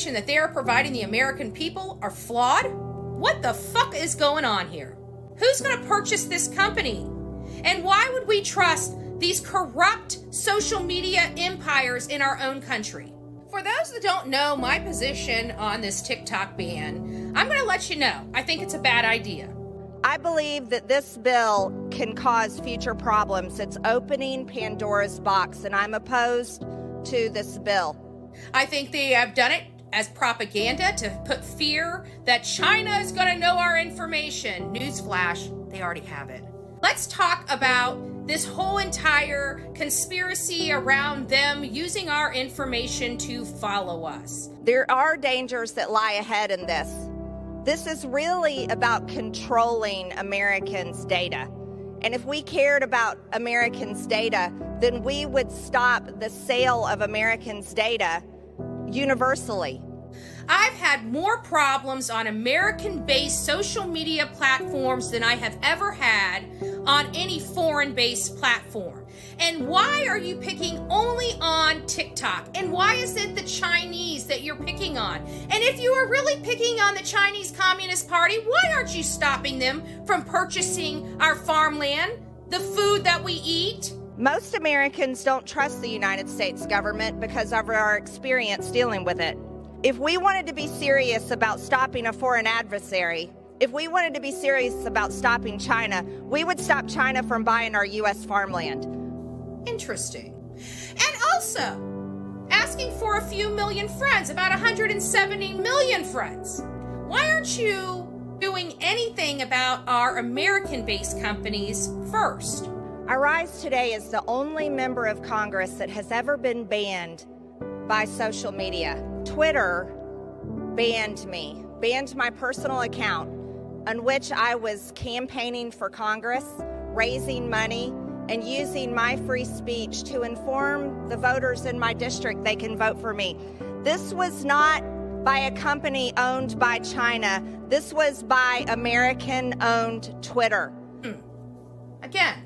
information that they are providing the American people are flawed? What the fuck is going on here? Who's going to purchase this company? And why would we trust these corrupt social media empires in our own country? For those that don't know my position on this TikTok ban, I'm going to let you know. I think it's a bad idea. I believe that this bill can cause future problems. It's opening Pandora's box, and I'm opposed to this bill. I think they have done it as propaganda to put fear that China is going to know our information. Newsflash, they already have it. Let's talk about this whole entire conspiracy around them using our information to follow us. There are dangers that lie ahead in this. This is really about controlling Americans' data. And if we cared about Americans' data, then we would stop the sale of Americans' data universally. I've had more problems on American-based social media platforms than I have ever had on any foreign-based platform. And why are you picking only on TikTok? And why is it the Chinese that you're picking on? And if you are really picking on the Chinese Communist Party, why aren't you stopping them from purchasing our farmland, the food that we eat? Most Americans don't trust the United States government because of our experience dealing with it. If we wanted to be serious about stopping a foreign adversary, if we wanted to be serious about stopping China, we would stop China from buying our U.S. farmland. Interesting. And also, asking for a few million friends, about 170 million friends. Why aren't you doing anything about our American-based companies first? I rise today as the only member of Congress that has ever been banned by social media. Twitter banned me, banned my personal account on which I was campaigning for Congress, raising money, and using my free speech to inform the voters in my district they can vote for me. This was not by a company owned by China. This was by American-owned Twitter. Again,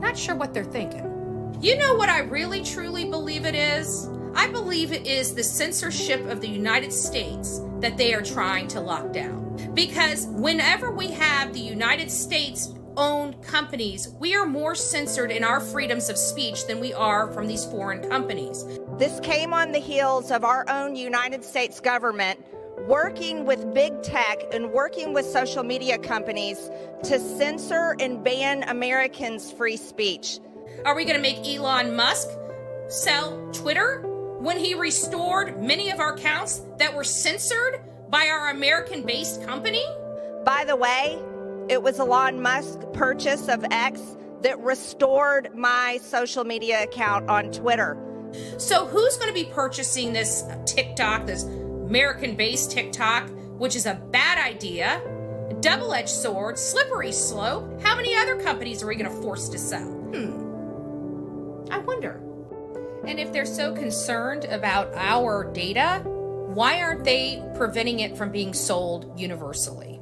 not sure what they're thinking. You know what I really truly believe it is? I believe it is the censorship of the United States that they are trying to lock down. Because whenever we have the United States owned companies, we are more censored in our freedoms of speech than we are from these foreign companies. This came on the heels of our own United States government working with big tech and working with social media companies to censor and ban Americans' free speech. Are we going to make Elon Musk sell Twitter when he restored many of our accounts that were censored by our American-based company? By the way, it was Elon Musk's purchase of X that restored my social media account on Twitter. So who's going to be purchasing this TikTok, this American-based TikTok, which is a bad idea, a double-edged sword, slippery slope? How many other companies are we going to force to sell? I wonder. And if they're so concerned about our data, why aren't they preventing it from being sold universally?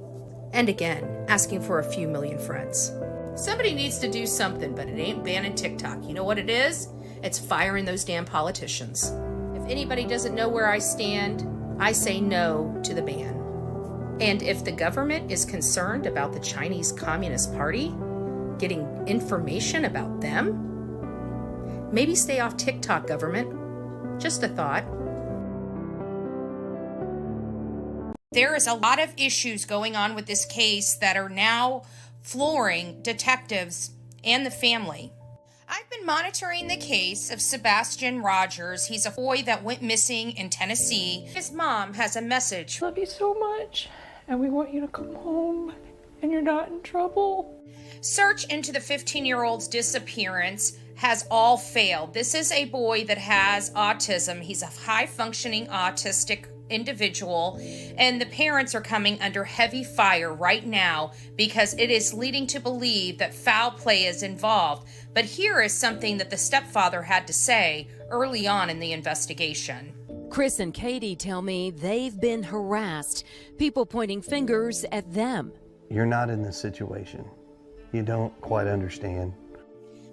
And again, asking for a few million friends. Somebody needs to do something, but it ain't banning TikTok. You know what it is? It's firing those damn politicians. If anybody doesn't know where I stand, I say no to the ban. And if the government is concerned about the Chinese Communist Party, getting information about them, maybe stay off TikTok, government. Just a thought. There is a lot of issues going on with this case that are now flooring detectives and the family. I've been monitoring the case of Sebastian Rogers. He's a boy that went missing in Tennessee. His mom has a message. Love you so much, and we want you to come home, and you're not in trouble. Search into the 15-year-old's disappearance has all failed. This is a boy that has autism. He's a high-functioning autistic individual, and the parents are coming under heavy fire right now because it is leading to believe that foul play is involved. But here is something that the stepfather had to say early on in the investigation. Chris and Katie tell me they've been harassed, people pointing fingers at them. You're not in this situation. You don't quite understand.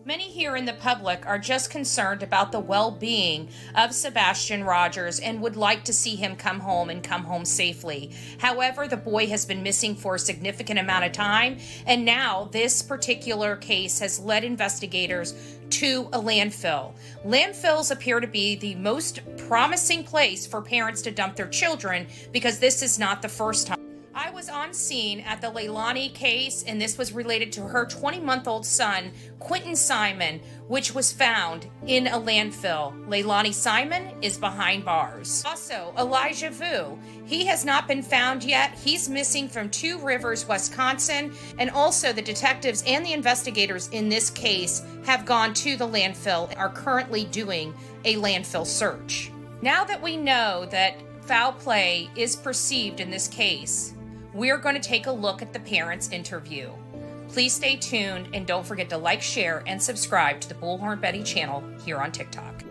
Many here in the public are just concerned about the well-being of Sebastian Rogers and would like to see him come home and come home safely. However, the boy has been missing for a significant amount of time, and now this particular case has led investigators to a landfill. Landfills appear to be the most promising place for parents to dump their children because this is not the first time. I was on scene at the Leilani case, and this was related to her 20-month-old son, Quentin Simon, which was found in a landfill. Leilani Simon is behind bars. Also, Elijah Vu. He has not been found yet. He's missing from Two Rivers, Wisconsin, and also the detectives and the investigators in this case have gone to the landfill and are currently doing a landfill search. Now that we know that foul play is perceived in this case, we're going to take a look at the parents' interview. Please stay tuned and don't forget to like, share, and subscribe to the Bullhorn Betty channel here on TikTok.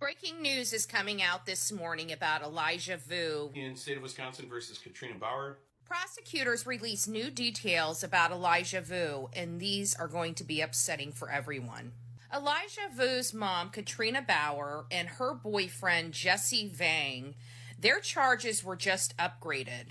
Breaking news is coming out this morning about Elijah Vu in state of Wisconsin versus Katrina Bauer. Prosecutors release new details about Elijah Vu, and these are going to be upsetting for everyone. Elijah Vu's mom, Katrina Bauer, and her boyfriend, Jesse Vang, their charges were just upgraded.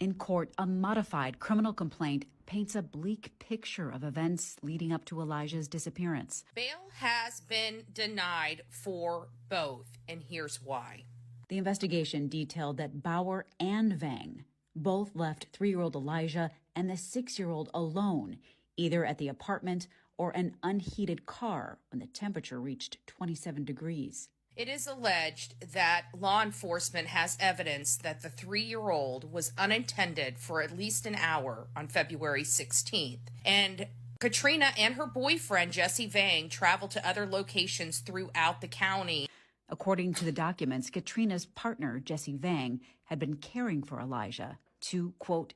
In court, a modified criminal complaint paints a bleak picture of events leading up to Elijah's disappearance. Bail has been denied for both, and here's why. The investigation detailed that Bauer and Vang both left 3-year-old Elijah and the 6-year-old alone, either at the apartment or an unheated car when the temperature reached 27 degrees. It is alleged that law enforcement has evidence that the 3-year-old was unattended for at least an hour on February 16th. And Katrina and her boyfriend, Jesse Vang, traveled to other locations throughout the county. According to the documents, Katrina's partner, Jesse Vang, had been caring for Elijah to, quote,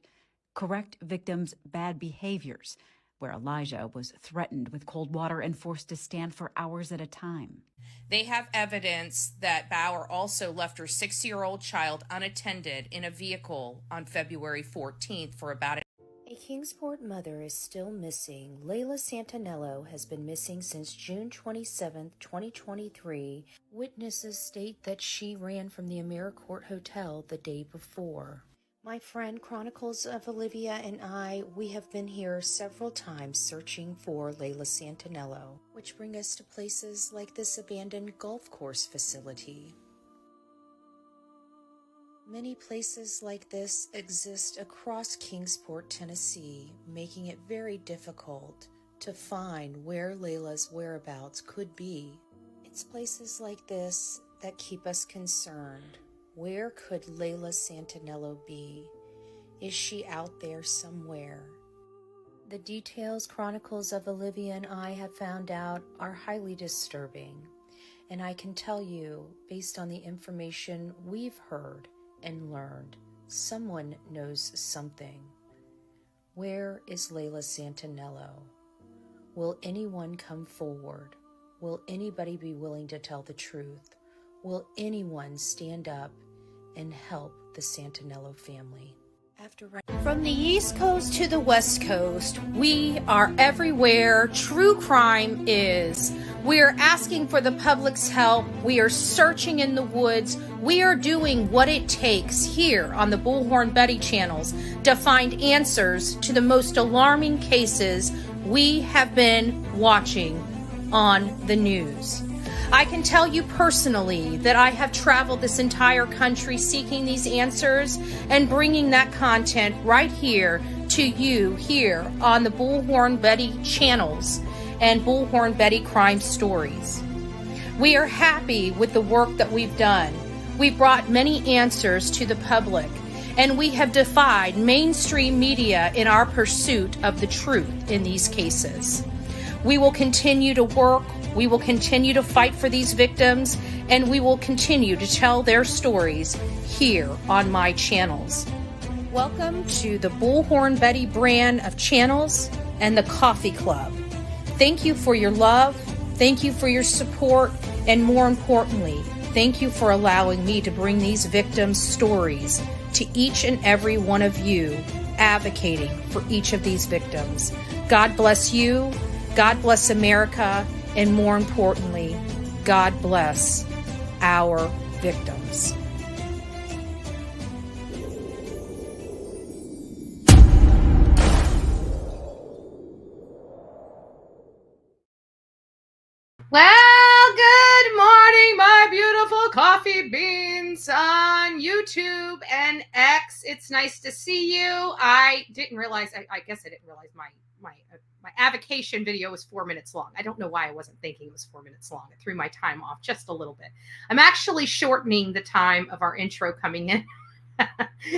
correct victims' bad behaviors, where Elijah was threatened with cold water and forced to stand for hours at a time. They have evidence that Bauer also left her 6-year-old child unattended in a vehicle on February 14th for about A Kingsport mother is still missing. Layla Santanello has been missing since June 27, 2023. Witnesses state that she ran from the AmeriCorps Hotel the day before. My friend Chronicles of Olivia and I, we have been here several times searching for Layla Santanello, which bring us to places like this abandoned golf course facility. Many places like this exist across Kingsport, Tennessee, making it very difficult to find where Layla's whereabouts could be. It's places like this that keep us concerned. Where could Layla Santanello be? Is she out there somewhere? The details Chronicles of Olivia and I have found out are highly disturbing, and I can tell you, based on the information we've heard and learned, someone knows something. Where is Layla Santanello? Will anyone come forward? Will anybody be willing to tell the truth? Will anyone stand up and help the Santanello family? From the East Coast to the West Coast, we are everywhere true crime is. We are asking for the public's help. We are searching in the woods. We are doing what it takes here on the Bullhorn Betty channels to find answers to the most alarming cases we have been watching on the news. I can tell you personally that I have traveled this entire country seeking these answers and bringing that content right here to you here on the Bullhorn Betty channels and Bullhorn Betty Crime Stories. We are happy with the work that we've done. We've brought many answers to the public, and we have defied mainstream media in our pursuit of the truth in these cases. We will continue to work. We will continue to fight for these victims, and we will continue to tell their stories here on my channels. Welcome to the Bullhorn Betty brand of channels and the Coffee Club. Thank you for your love. Thank you for your support. And more importantly, thank you for allowing me to bring these victims' stories to each and every one of you, advocating for each of these victims. God bless you. God bless America, and more importantly, God bless our victims. Well, good morning, my beautiful coffee beans on YouTube and X. It's nice to see you. I didn't realize, I guess I didn't realize my avocation video was 4 minutes long. I don't know why I wasn't thinking it was 4 minutes long. It threw my time off just a little bit. I'm actually shortening the time of our intro coming in.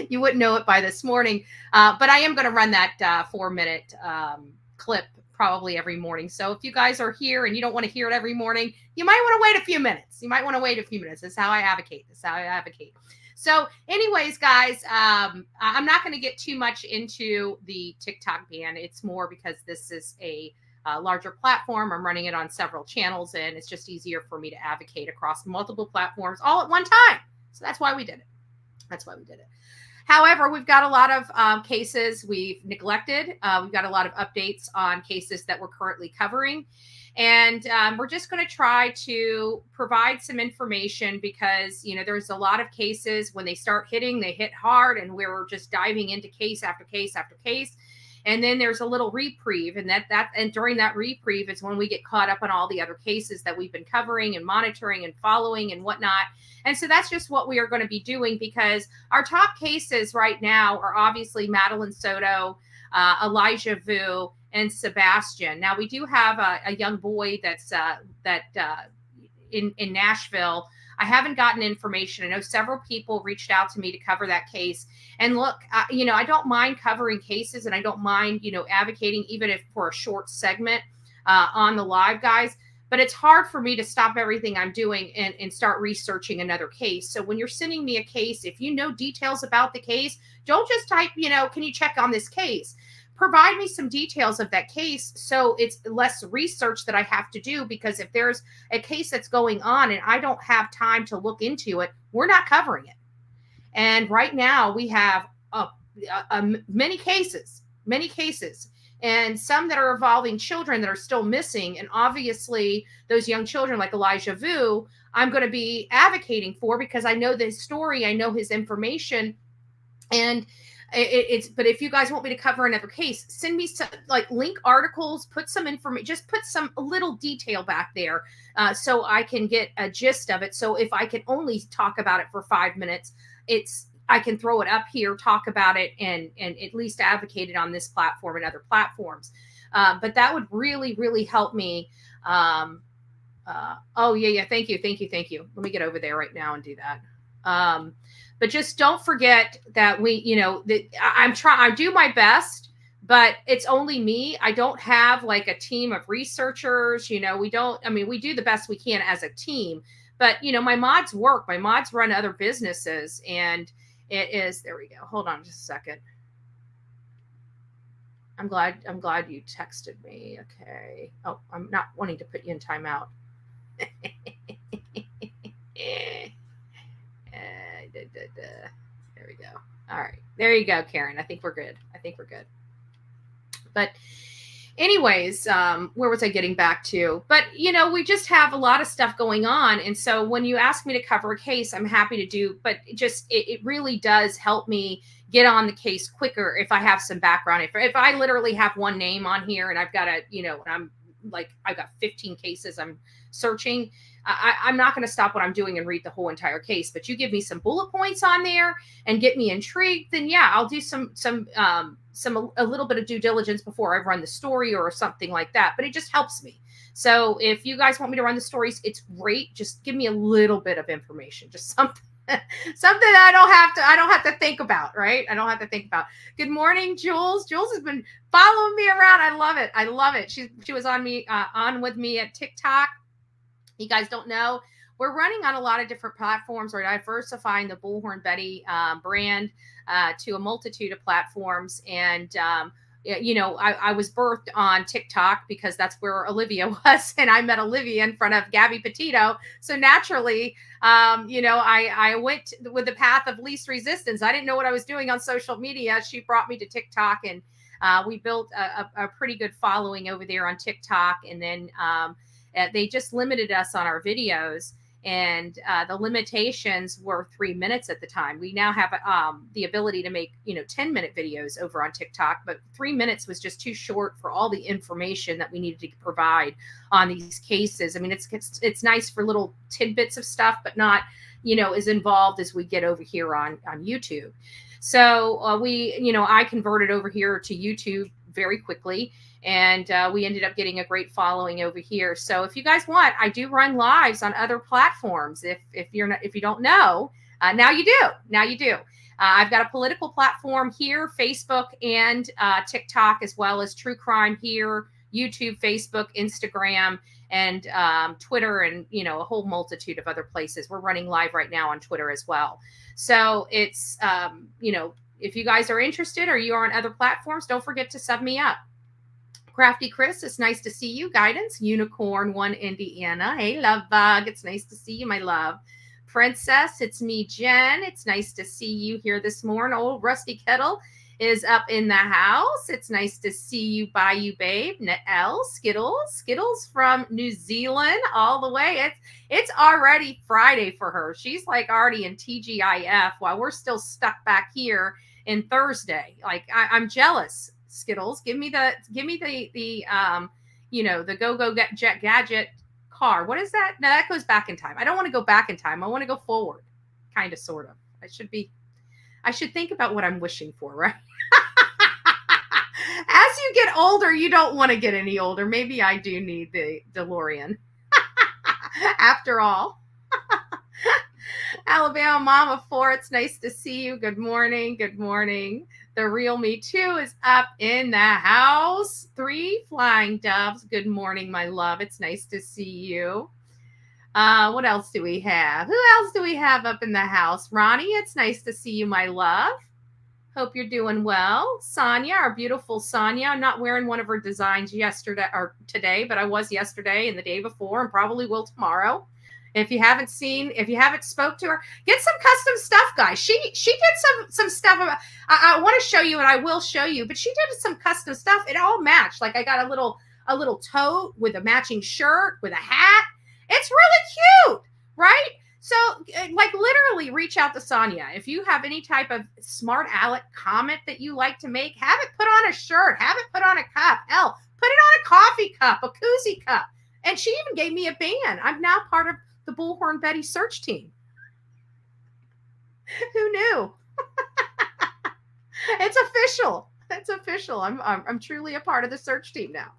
You wouldn't know it by this morning, but I am going to run that 4 minute clip probably every morning. So if you guys are here and you don't want to hear it every morning, you might want to wait a few minutes. That's how I advocate. So anyways, guys, I'm not going to get too much into the TikTok ban. It's more because this is a larger platform. I'm running it on several channels, and it's just easier for me to advocate across multiple platforms all at one time. So that's why we did it. However, we've got a lot of cases we've neglected. We've got a lot of updates on cases that we're currently covering. And we're just going to try to provide some information because, there's a lot of cases when they start hitting, they hit hard, and we're just diving into case after case after case. And then there's a little reprieve, and and during that reprieve is when we get caught up on all the other cases that we've been covering and monitoring and following and whatnot. And so that's just what we are going to be doing, because our top cases right now are obviously Madeline, Soto, Elijah Vu, and Sebastian. Now we do have a young boy that's in Nashville. I haven't gotten information. I know several people reached out to me to cover that case. And look, I don't mind covering cases, and I don't mind, advocating even if for a short segment on the live, guys. But it's hard for me to stop everything I'm doing and start researching another case. So when you're sending me a case, if you know details about the case, don't just type, can you check on this case? Provide me some details of that case so it's less research that I have to do, because if there's a case that's going on and I don't have time to look into it, we're not covering it. And right now we have many cases, and some that are involving children that are still missing. And obviously those young children like Elijah Vu, I'm going to be advocating for, because I know his story, I know his information. And but if you guys want me to cover another case, send me some link articles, put some information, just put some little detail back there so I can get a gist of it. So if I can only talk about it for 5 minutes, I can throw it up here, talk about it, and at least advocate it on this platform and other platforms. But that would really, really help me. Oh yeah. Thank you. Let me get over there right now and do that. But just don't forget that I do my best, but it's only me. I don't have a team of researchers. We do the best we can as a team, but my mods work. My mods run other businesses, and there we go. Hold on just a second. I'm glad you texted me. Okay. Oh, I'm not wanting to put you in timeout. There we go. All right. There you go, Karen. I think we're good. But anyways, where was I getting back to? But, we just have a lot of stuff going on. And so when you ask me to cover a case, I'm happy to do, but it really does help me get on the case quicker if I have some background. If I literally have one name on here and I've got I've got 15 cases I'm searching, I'm not going to stop what I'm doing and read the whole entire case. But you give me some bullet points on there and get me intrigued, then yeah, I'll do a little bit of due diligence before I run the story or something like that. But it just helps me. So if you guys want me to run the stories, it's great. Just give me a little bit of information, just something that I don't have to think about, right? I don't have to think about. Good morning, Jules. Jules has been following me around. I love it. She was on with me at TikTok. You guys don't know, we're running on a lot of different platforms. We're diversifying the Bullhorn Betty brand to a multitude of platforms. And, I was birthed on TikTok because that's where Olivia was. And I met Olivia in front of Gabby Petito. So naturally, I went with the path of least resistance. I didn't know what I was doing on social media. She brought me to TikTok, and We built a pretty good following over there on TikTok, and then they just limited us on our videos. And the limitations were 3 minutes at the time. We now have the ability to make 10-minute videos over on TikTok, but 3 minutes was just too short for all the information that we needed to provide on these cases. I mean, it's nice for little tidbits of stuff, but not as involved as we get over here on YouTube. So I converted over here to YouTube very quickly. And we ended up getting a great following over here. So if you guys want, I do run lives on other platforms. If you don't know, now you do. Now you do. I've got a political platform here, Facebook and TikTok, as well as true crime here, YouTube, Facebook, Instagram, and Twitter, and a whole multitude of other places. We're running live right now on Twitter as well. So it's if you guys are interested or you are on other platforms, don't forget to sub me up. Crafty Chris, it's nice to see you. Guidance, Unicorn 1 Indiana. Hey, Love Bug, it's nice to see you, my love. Princess, it's me, Jen. It's nice to see you here this morning. Old Rusty Kettle is up in the house. It's nice to see you, Bayou Babe. Nael, Skittles from New Zealand all the way. It's already Friday for her. She's like already in TGIF while we're still stuck back here in Thursday. Like I'm jealous. Skittles, give me the go gadget car. What is that? No, that goes back in time. I don't want to go back in time. I want to go forward, kind of, sort of. I should think about what I'm wishing for, right? As you get older, you don't want to get any older. Maybe I do need the DeLorean. After all. Alabama Mama 4, it's nice to see you. Good morning. Good morning. The Real Me Too is up in the house. 3 flying doves. Good morning, my love. It's nice to see you. What else do we have? Who else do we have up in the house? Ronnie, it's nice to see you, my love. Hope you're doing well. Sonia, our beautiful Sonia. I'm not wearing one of her designs yesterday or today, but I was yesterday and the day before, and probably will tomorrow. If you haven't spoke to her, get some custom stuff, guys. She did some stuff about, I want to show you, and I will show you, but she did some custom stuff. It all matched. Like I got a little tote with a matching shirt with a hat. It's really cute, right? So like literally reach out to Sonia. If you have any type of smart aleck comment that you like to make, have it put on a shirt, have it put on a cup. Hell, put it on a coffee cup, a koozie cup. And she even gave me a band. I'm now part of the Bullhorn Betty search team. Who knew? It's official. It's official. I'm truly a part of the search team now.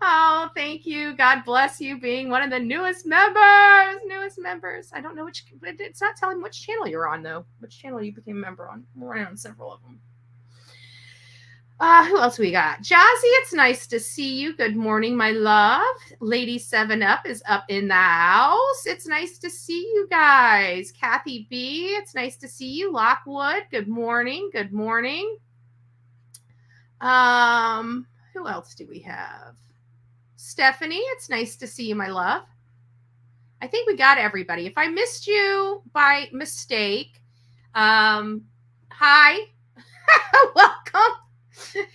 Oh, thank you. God bless you being one of the newest members. I don't know which, it's not telling me which channel you're on though. Which channel you became a member on. We're running on several of them. Who else we got? Jazzy, it's nice to see you. Good morning, my love. Lady 7 Up is up in the house. It's nice to see you guys. Kathy B, it's nice to see you. Lockwood, good morning. Good morning. Who else do we have? Stephanie, it's nice to see you, my love. I think we got everybody. If I missed you by mistake, hi. Welcome.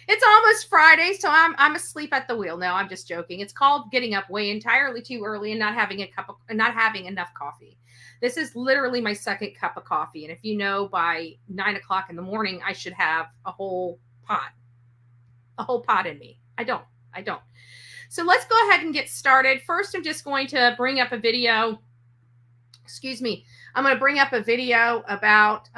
It's almost Friday, so I'm asleep at the wheel. No, I'm just joking. It's called getting up way entirely too early and not having enough coffee. This is literally my second cup of coffee, and if you know, by 9 o'clock in the morning, I should have a whole pot in me. I don't. So let's go ahead and get started. First, I'm just going to bring up a video. Excuse me. I'm going to bring up a video about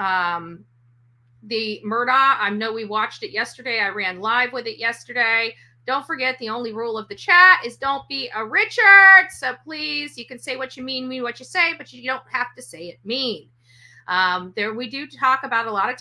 the Murdaugh. I know we watched it yesterday. I ran live with it yesterday. Don't forget, the only rule of the chat is don't be a Richard. So please, you can say what you mean what you say, but you don't have to say it mean. We do talk about a lot of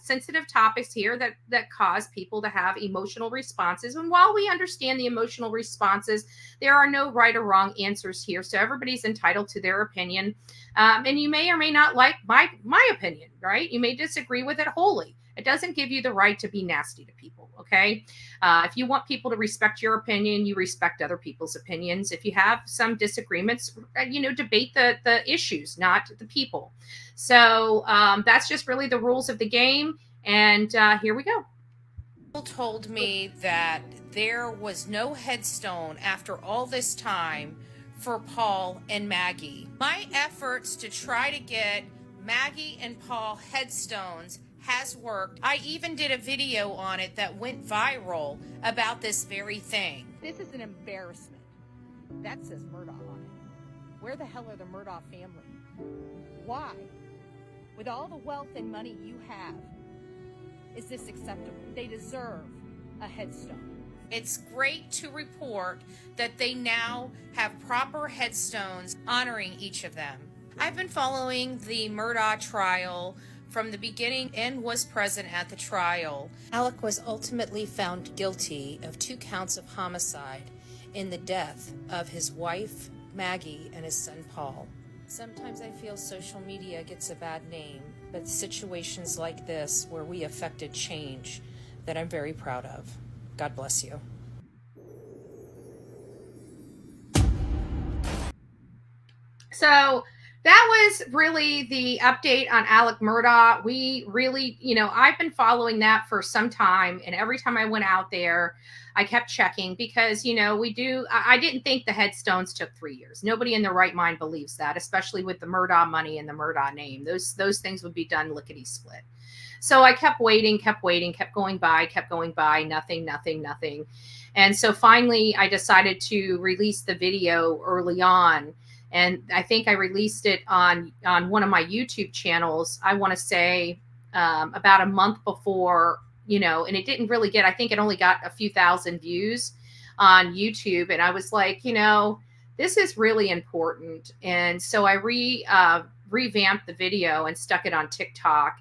sensitive topics here that cause people to have emotional responses. And while we understand the emotional responses, there are no right or wrong answers here. So everybody's entitled to their opinion. And you may or may not like my opinion, right? You may disagree with it wholly. It doesn't give you the right to be nasty to people, okay? If you want people to respect your opinion, you respect other people's opinions. If you have some disagreements, debate the issues, not the people. So that's just really the rules of the game. And here we go. People told me that there was no headstone after all this time for Paul and Maggie. My efforts to try to get Maggie and Paul headstones has worked. I even did a video on it that went viral about this very thing. This is an embarrassment. That says Murdaugh on it. Where the hell are the Murdaugh family? Why? With all the wealth and money you have, is this acceptable? They deserve a headstone. It's great to report that they now have proper headstones honoring each of them. I've been following the Murdaugh trial from the beginning and was present at the trial. Alec was ultimately found guilty of 2 counts of homicide in the death of his wife, Maggie, and his son, Paul. Sometimes I feel social media gets a bad name, but situations like this where we affected change that I'm very proud of. God bless you. So that was really the update on Alec Murdaugh. We really, I've been following that for some time. And every time I went out there, I kept checking because, I didn't think the headstones took 3 years. Nobody in their right mind believes that, especially with the Murdaugh money and the Murdaugh name. Those things would be done lickety split. So I kept waiting, kept going by, nothing. And so finally I decided to release the video early on. And I think I released it on one of my YouTube channels, I want to say about a month before, and it didn't really get, I think it only got a few thousand views on YouTube. And I was like, this is really important. And so I revamped the video and stuck it on TikTok.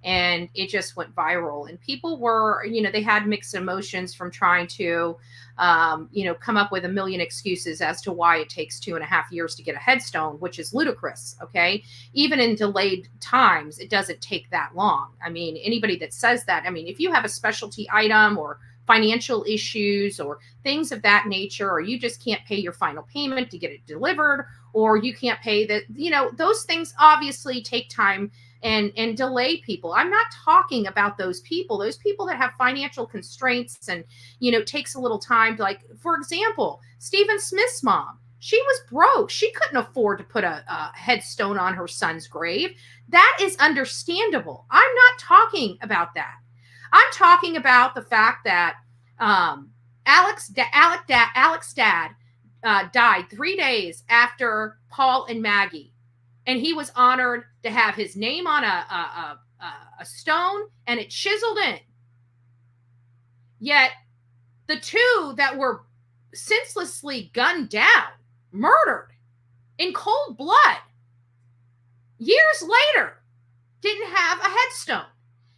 And it just went viral. And people were, they had mixed emotions from trying to, come up with a million excuses as to why it takes 2.5 years to get a headstone, which is ludicrous. Okay. Even in delayed times, it doesn't take that long. I mean, anybody that says that, if you have a specialty item or financial issues or things of that nature, or you just can't pay your final payment to get it delivered, or you can't pay that, those things obviously take time and delay people. I'm not talking about those people that have financial constraints and, takes a little time to, like, for example, Stephen Smith's mom, she was broke. She couldn't afford to put a headstone on her son's grave. That is understandable. I'm not talking about that. I'm talking about the fact that Alec's dad died 3 days after Paul and Maggie. And he was honored to have his name on a stone and it chiseled in. Yet the 2 that were senselessly gunned down, murdered in cold blood, years later, didn't have a headstone.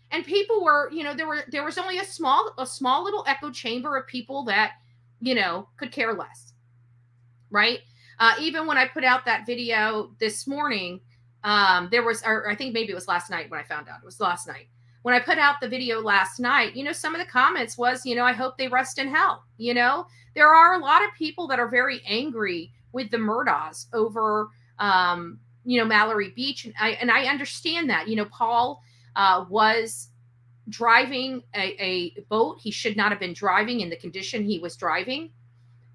And people were, there was only a small little echo chamber of people that, could care less. Right? Even when I put out that video this morning, there was, or I think maybe it was last night when I found out. It was last night. When I put out the video last night, some of the comments was, I hope they rest in hell. There are a lot of people that are very angry with the Murdaughs over, Mallory Beach. And I understand that. Paul was driving a boat. He should not have been driving in the condition he was driving,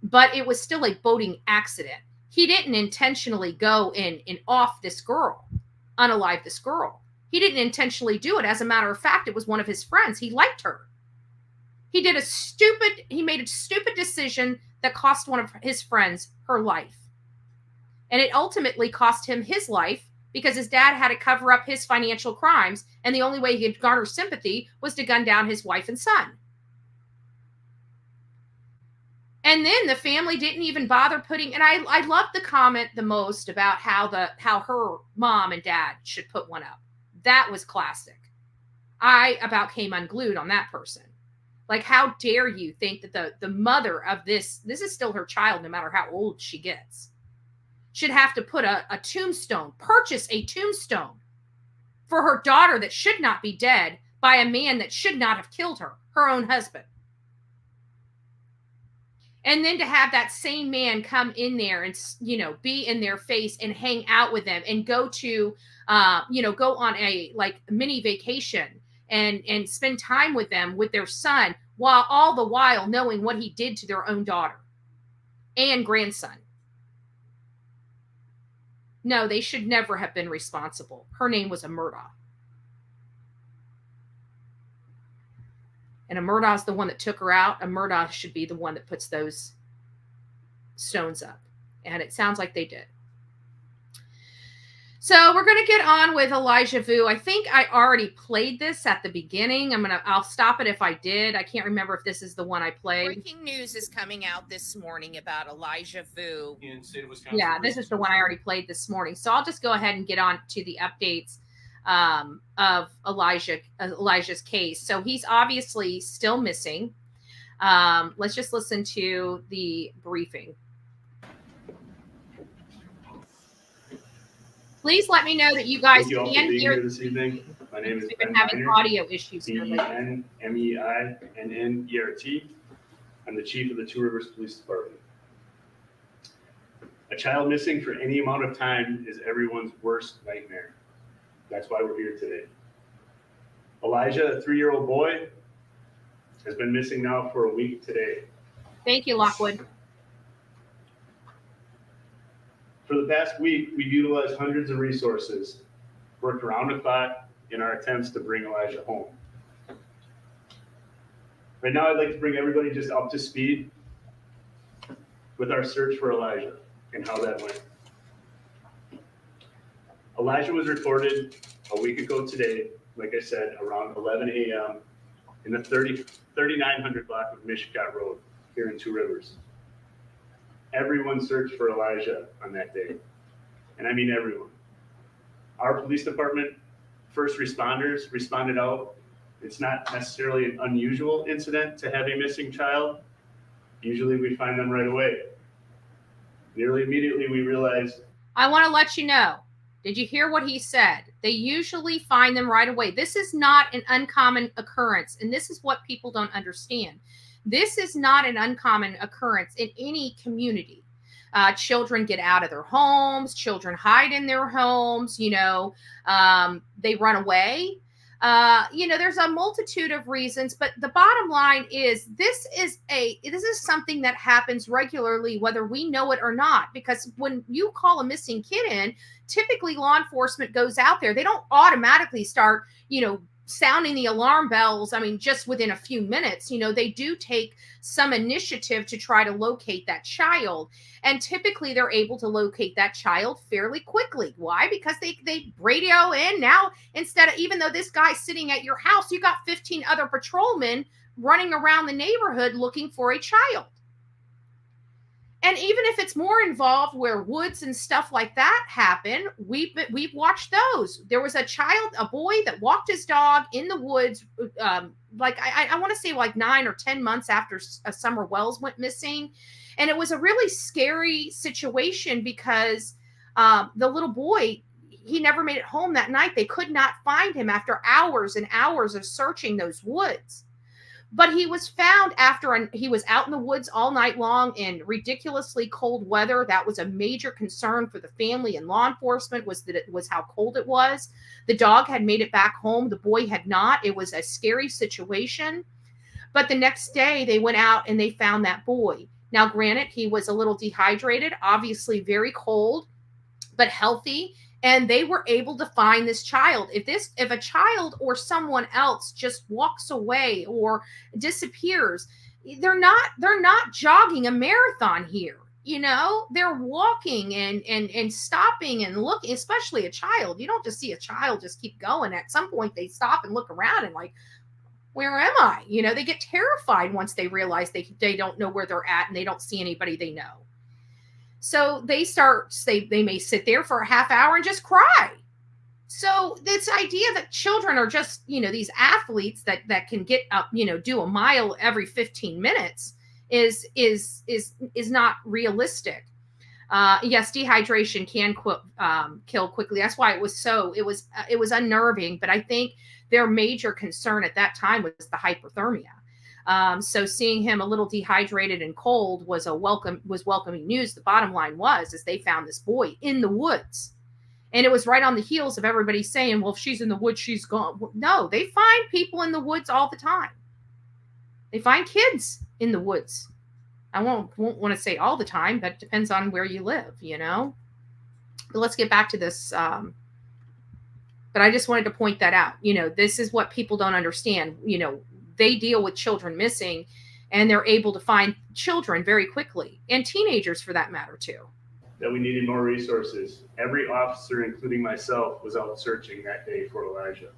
but it was still a boating accident. He didn't intentionally go and off this girl, unalive this girl. He didn't intentionally do it. As a matter of fact, it was one of his friends. He liked her. He made a stupid decision that cost one of his friends her life. And it ultimately cost him his life because his dad had to cover up his financial crimes. And the only way he could garner sympathy was to gun down his wife and son. And then the family didn't even bother putting, and I love the comment the most about how her mom and dad should put one up. That was classic. I about came unglued on that person. Like, how dare you think that the mother of this is still her child, no matter how old she gets, should have to put a tombstone, purchase a tombstone for her daughter that should not be dead by a man that should not have killed her own husband. And then to have that same man come in there and, be in their face and hang out with them and go to, go on a mini vacation and spend time with them, with their son, while all the while knowing what he did to their own daughter and grandson. No, they should never have been responsible. Her name was a Murdaugh. And a Murdaugh's the one that took her out. A Murdaugh should be the one that puts those stones up. And it sounds like they did. So we're going to get on with Elijah Vu. I think I already played this at the beginning. I'll stop it if I did. I can't remember if this is the one I played. Breaking news is coming out this morning about Elijah Vu. In the state of Wisconsin. Yeah, this is the one I already played this morning. So I'll just go ahead and get on to the updates of Elijah's case. So he's obviously still missing. Let's just listen to the briefing. Please let me know that you guys can hear this evening. My name is We've been having audio issues here lately. BenMeinnert. I'm the chief of the Two Rivers Police Department. A child missing for any amount of time is everyone's worst nightmare. That's why we're here today. Elijah, a 3-year-old boy, has been missing now for a week today. Thank you, Lockwood. For the past week, we've utilized hundreds of resources, worked around the clock in our attempts to bring Elijah home. Right now, I'd like to bring everybody just up to speed with our search for Elijah and how that went. Elijah was reported a week ago today, like I said, around 11 a.m. in the 3900 block of Mishicot Road here in Two Rivers. Everyone searched for Elijah on that day. And I mean everyone. Our police department, first responders responded out. It's not necessarily an unusual incident to have a missing child. Usually we find them right away. Nearly immediately we realized. I want to let you know. Did you hear what he said? They usually find them right away. This is not an uncommon occurrence. And this is what people don't understand. This is not an uncommon occurrence in any community. Children get out of their homes. Children hide in their homes. They run away. There's a multitude of reasons, but the bottom line is this is something that happens regularly, whether we know it or not, because when you call a missing kid in, typically law enforcement goes out there. They don't automatically start, sounding the alarm bells. Just within a few minutes, they do take some initiative to try to locate that child. And typically they're able to locate that child fairly quickly. Why? Because they radio in now, even though this guy's sitting at your house, you got 15 other patrolmen running around the neighborhood looking for a child. And even if it's more involved where woods and stuff like that happen, we've watched those. There was a boy that walked his dog in the woods, I want to say like 9 or 10 months after Summer Wells went missing. And it was a really scary situation because the little boy, he never made it home that night. They could not find him after hours and hours of searching those woods. But he was found after he was out in the woods all night long in ridiculously cold weather. That was a major concern for the family and law enforcement, was how cold it was. The dog had made it back home. The boy had not. It was a scary situation. But the next day they went out and they found that boy. Now, granted, he was a little dehydrated, obviously very cold, but healthy. And they were able to find this child. If a child or someone else just walks away or disappears, they're not jogging a marathon here. They're walking and stopping and looking, especially a child. You don't just see a child just keep going. At some point they stop and look around and like, where am I? They get terrified once they realize they don't know where they're at and they don't see anybody they know. So they may sit there for a half hour and just cry. So this idea that children are just, these athletes that can get up, do a mile every 15 minutes is not realistic. Yes, dehydration can kill quickly. That's why it was unnerving. But I think their major concern at that time was the hypothermia. So seeing him a little dehydrated and cold was welcoming news. The bottom line was they found this boy in the woods. And it was right on the heels of everybody saying, well, if she's in the woods, she's gone. No, they find people in the woods all the time. They find kids in the woods. I won't want to say all the time, but it depends on where you live, you know. But let's get back to this. But I just wanted to point that out. You know, this is what people don't understand. You know, they deal with children missing, and they're able to find children very quickly, and teenagers for that matter too. That we needed more resources. Every officer, including myself, was out searching that day for Elijah.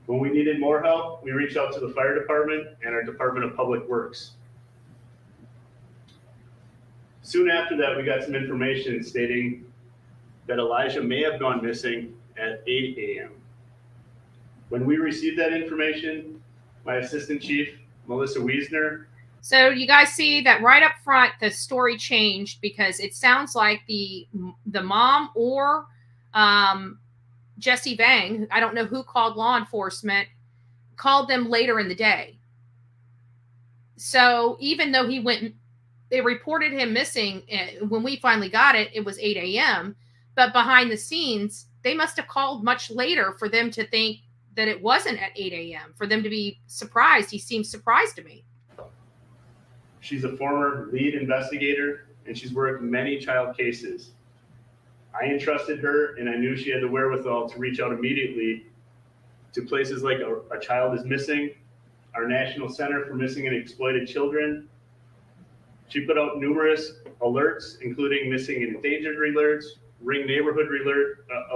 When we needed more help, we reached out to the fire department and our Department of Public Works. Soon after that, we got some information stating that Elijah may have gone missing at 8 a.m. When we received that information, my assistant chief, Melissa Wiesner. So you guys see that right up front, the story changed because it sounds like the mom or Jesse Vang, I don't know who called law enforcement, called them later in the day. So even though they reported him missing, when we finally got it, it was 8 a.m., but behind the scenes, they must have called much later for them to think that it wasn't at 8 a.m., for them to be surprised. He seemed surprised to me. She's a former lead investigator, and she's worked many child cases. I entrusted her, and I knew she had the wherewithal to reach out immediately to places like A Child is Missing, our National Center for Missing and Exploited Children. She put out numerous alerts, including missing and endangered alerts, Ring neighborhood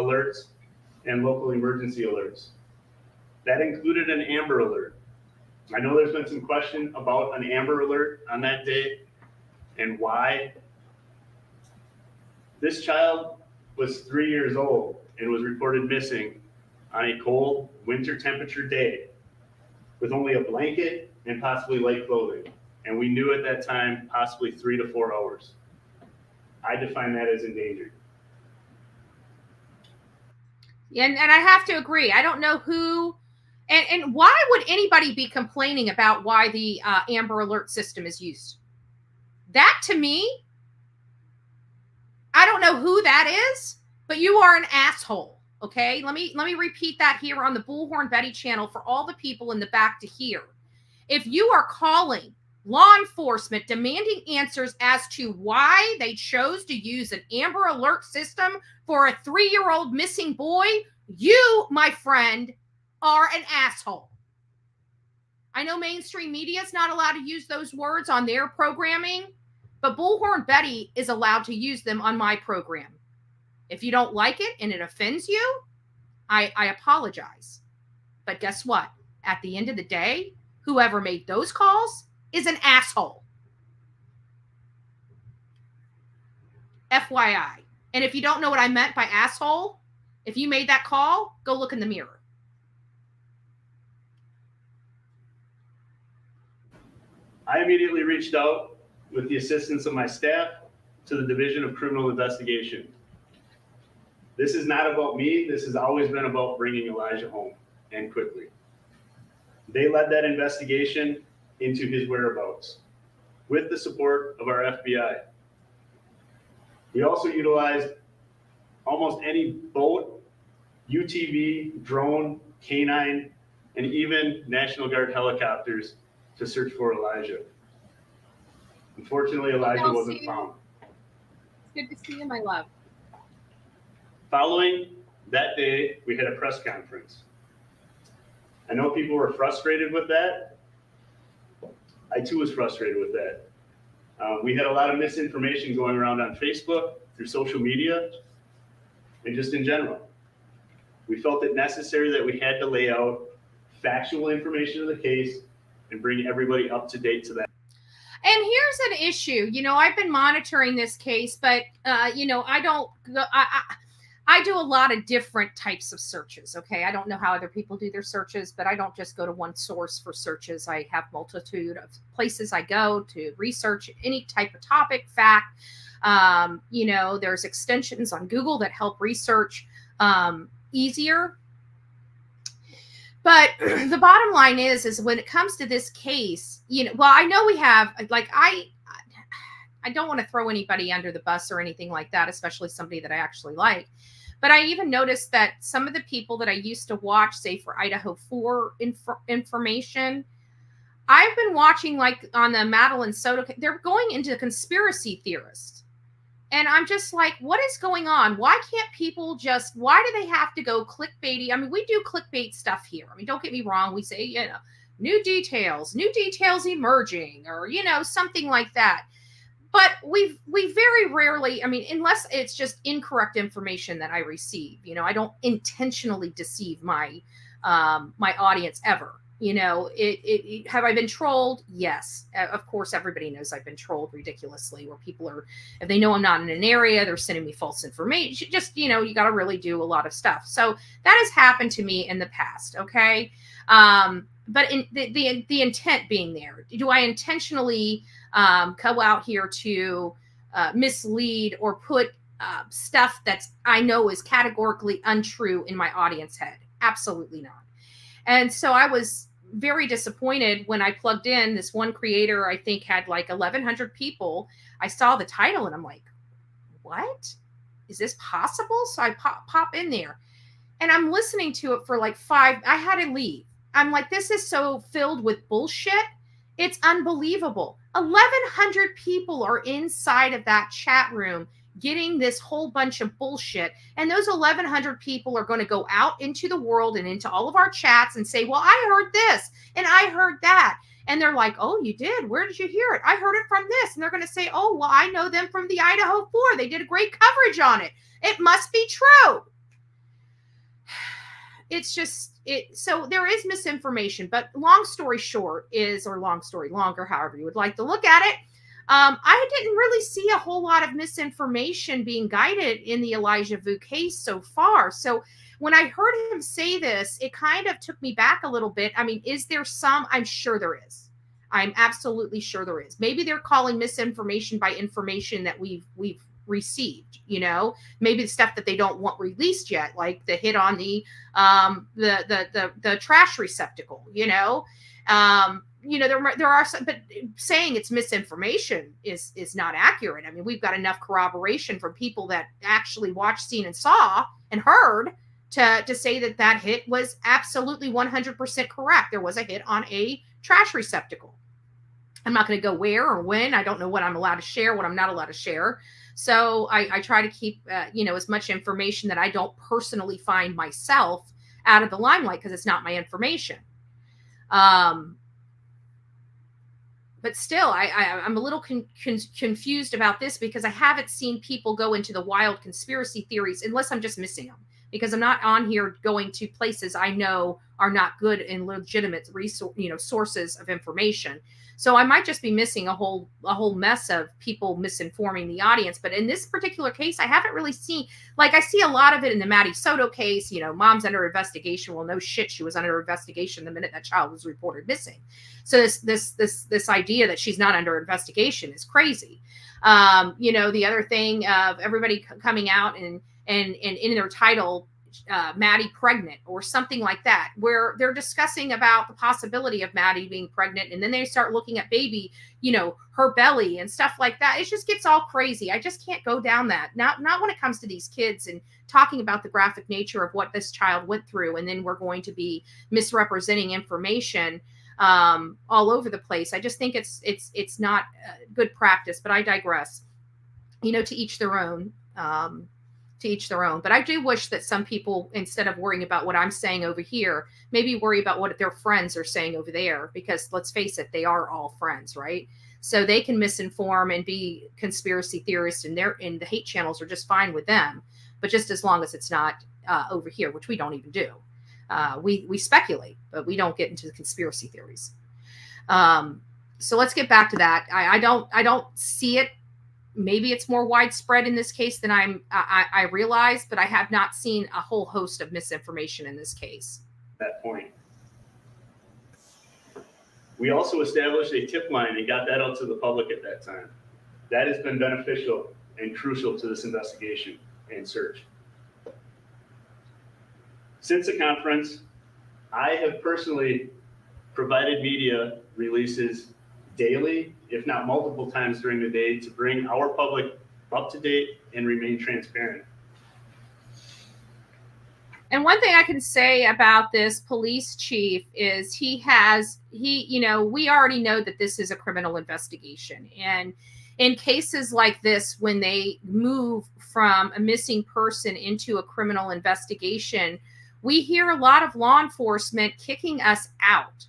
alerts, and local emergency alerts. That included an Amber Alert. I know there's been some question about an Amber Alert on that day and why. This child was 3 years old and was reported missing on a cold winter temperature day with only a blanket and possibly light clothing. And we knew at that time possibly 3 to 4 hours. I define that as endangered. And I have to agree. I don't know who, and why would anybody be complaining about why the Amber Alert system is used? That to me, I don't know who that is, but you are an asshole. Okay, let me repeat that here on the Bullhorn Betty channel for all the people in the back to hear. If you are calling law enforcement demanding answers as to why they chose to use an Amber Alert system for a 3-year-old missing boy, you, my friend, are an asshole. I know mainstream media is not allowed to use those words on their programming, but Bullhorn Betty is allowed to use them on my program. If you don't like it and it offends you, I apologize. But guess what? At the end of the day, whoever made those calls is an asshole. FYI. And if you don't know what I meant by asshole, if you made that call, go look in the mirror. I immediately reached out with the assistance of my staff to the Division of Criminal Investigation. This is not about me. This has always been about bringing Elijah home, and quickly. They led that investigation into his whereabouts with the support of our FBI. We also utilized almost any boat, UTV, drone, canine, and even National Guard helicopters to search for Elijah. Unfortunately, Elijah wasn't found. It's good to see you, my love. Following that day, we had a press conference. I know people were frustrated with that. I too was frustrated with that. We had a lot of misinformation going around on Facebook, through social media, and just in general. We felt it necessary that we had to lay out factual information of the case and bring everybody up to date to that. And here's an issue. You know, I've been monitoring this case, but, you know, I do a lot of different types of searches. Okay. I don't know how other people do their searches, but I don't just go to one source for searches. I have multitude of places I go to research any type of topic, fact. You know, there's extensions on Google that help research easier. But the bottom line is when it comes to this case, you know, well, I know we have, like, I don't want to throw anybody under the bus or anything like that, especially somebody that I actually like. But I even noticed that some of the people that I used to watch, say for Idaho 4 information, I've been watching like on the Madeline Soto, they're going into conspiracy theorists. And I'm just like, what is going on? Why can't people just, why do they have to go clickbaity? I mean, we do clickbait stuff here. I mean, don't get me wrong. We say, you know, new details emerging, or, you know, something like that. But we very rarely, I mean, unless it's just incorrect information that I receive, you know, I don't intentionally deceive my my audience ever. You know, have I been trolled? Yes. Of course, everybody knows I've been trolled ridiculously, where people are, if they know I'm not in an area, they're sending me false information. Just, you know, you got to really do a lot of stuff. So that has happened to me in the past. Okay. But in the intent being there, do I intentionally go out here to mislead or put stuff that's I know is categorically untrue in my audience head? Absolutely not. And so I was very disappointed when I plugged in. This one creator, I think, had like 1,100 people. I saw the title and I'm like, what? Is this possible? So I pop in there and I'm listening to it for like 5. I had to leave. I'm like, this is so filled with bullshit. It's unbelievable. 1,100 people are inside of that chat room getting this whole bunch of bullshit. And those 1,100 people are going to go out into the world and into all of our chats and say, well, I heard this and I heard that. And they're like, oh, you did? Where did you hear it? I heard it from this. And they're going to say, oh, well, I know them from the Idaho 4. They did a great coverage on it. It must be true. It's just, so there is misinformation, but long story short is, or long story longer, however you would like to look at it, I didn't really see a whole lot of misinformation being guided in the Elijah Vu case so far. So when I heard him say this, it kind of took me back a little bit. I mean, is there some? I'm sure there is. I'm absolutely sure there is. Maybe they're calling misinformation by information that we've received, you know, maybe the stuff that they don't want released yet, like the hit on the trash receptacle, you know, there are some, but saying it's misinformation is not accurate. I mean, we've got enough corroboration from people that actually watched, seen, and saw and heard to say that hit was absolutely 100% correct. There was a hit on a trash receptacle. I'm not going to go where or when. I don't know what I'm allowed to share, what I'm not allowed to share. So I try to keep, as much information that I don't personally find myself out of the limelight, because it's not my information. But still, I'm a little confused about this, because I haven't seen people go into the wild conspiracy theories, unless I'm just missing them, because I'm not on here going to places I know are not good and legitimate sources of information. So I might just be missing a whole mess of people misinforming the audience. But in this particular case, I haven't really seen, like, I see a lot of it in the Maddie Soto case. You know, mom's under investigation. Well, no shit, she was under investigation the minute that child was reported missing. So this idea that she's not under investigation is crazy. The other thing of everybody coming out and in their title, Maddie pregnant or something like that, where they're discussing about the possibility of Maddie being pregnant, and then they start looking at baby, her belly and stuff like that. It just gets all crazy. I just can't go down that. Not when it comes to these kids and talking about the graphic nature of what this child went through, and then we're going to be misrepresenting information all over the place. I just think it's not good practice. But I digress. To each their own. To each their own. But I do wish that some people, instead of worrying about what I'm saying over here, maybe worry about what their friends are saying over there, because let's face it, they are all friends, right? So they can misinform and be conspiracy theorists, and the hate channels are just fine with them, but just as long as it's not over here, which we don't even do. We speculate, but we don't get into the conspiracy theories. So let's get back to that. I don't see it. Maybe it's more widespread in this case than I realize, but I have not seen a whole host of misinformation in this case. That point. We also established a tip line and got that out to the public at that time. That has been beneficial and crucial to this investigation and search. Since the conference, I have personally provided media releases daily, if not multiple times during the day, to bring our public up to date and remain transparent. And one thing I can say about this police chief is we already know that this is a criminal investigation. And in cases like this, when they move from a missing person into a criminal investigation, we hear a lot of law enforcement kicking us out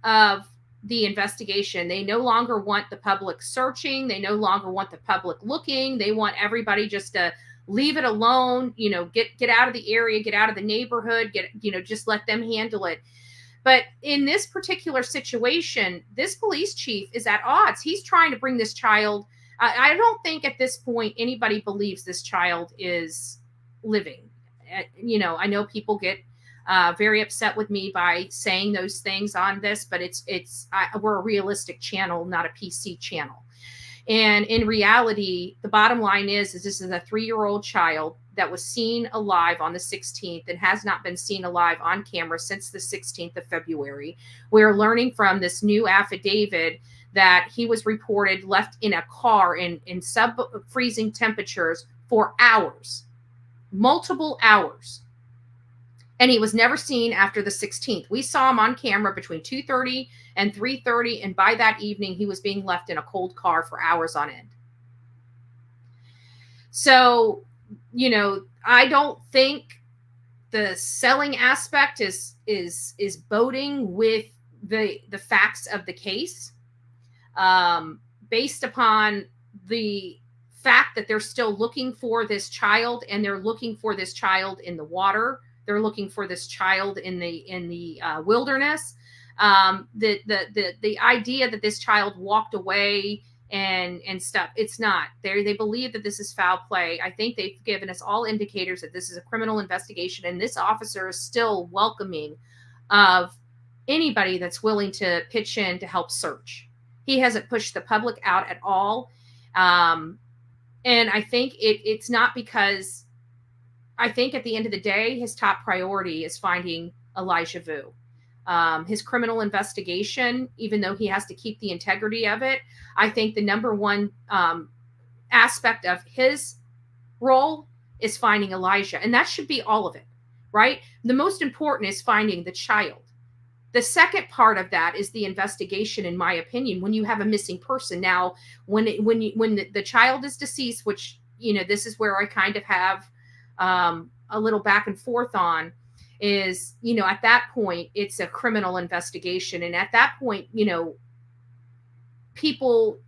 of the investigation. They no longer want the public searching. They no longer want the public looking. They want everybody just to leave it alone, get out of the area, get out of the neighborhood, just let them handle it. But in this particular situation, this police chief is at odds. He's trying to bring this child. I don't think at this point anybody believes this child is living. I know people get very upset with me by saying those things on this, but we're a realistic channel, not a PC channel. And in reality, the bottom line is this is a 3-year-old child that was seen alive on the 16th and has not been seen alive on camera since the 16th of February. We're learning from this new affidavit that he was reported left in a car in sub-freezing temperatures for hours, multiple hours. And he was never seen after the 16th. We saw him on camera between 2:30 and 3:30, and by that evening, he was being left in a cold car for hours on end. So, I don't think the selling aspect is boding with the facts of the case, based upon the fact that they're still looking for this child, and they're looking for this child in the water. They're looking for this child in the wilderness. The idea that this child walked away and stuff, it's not. They believe that this is foul play. I think they've given us all indicators that this is a criminal investigation, and this officer is still welcoming of anybody that's willing to pitch in to help search. He hasn't pushed the public out at all. And I think it's not because... I think at the end of the day, his top priority is finding Elijah Vu. His criminal investigation, even though he has to keep the integrity of it, I think the number one aspect of his role is finding Elijah. And that should be all of it, right? The most important is finding the child. The second part of that is the investigation, in my opinion, when you have a missing person. Now, when the child is deceased, which, this is where I kind of have a little back and forth on, is, at that point, it's a criminal investigation. And at that point, people,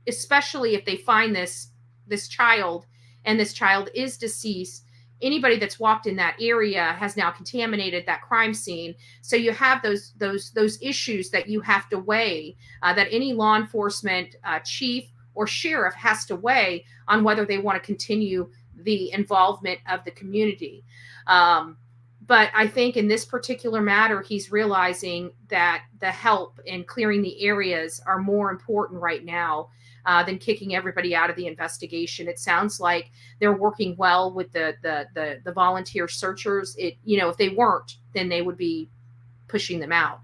especially if they find this child and this child is deceased, anybody that's walked in that area has now contaminated that crime scene. So you have those issues that you have to weigh, that any law enforcement chief or sheriff has to weigh on whether they want to continue the involvement of the community. But I think in this particular matter, he's realizing that the help in clearing the areas are more important right now than kicking everybody out of the investigation. It sounds like they're working well with the volunteer searchers. If they weren't, then they would be pushing them out.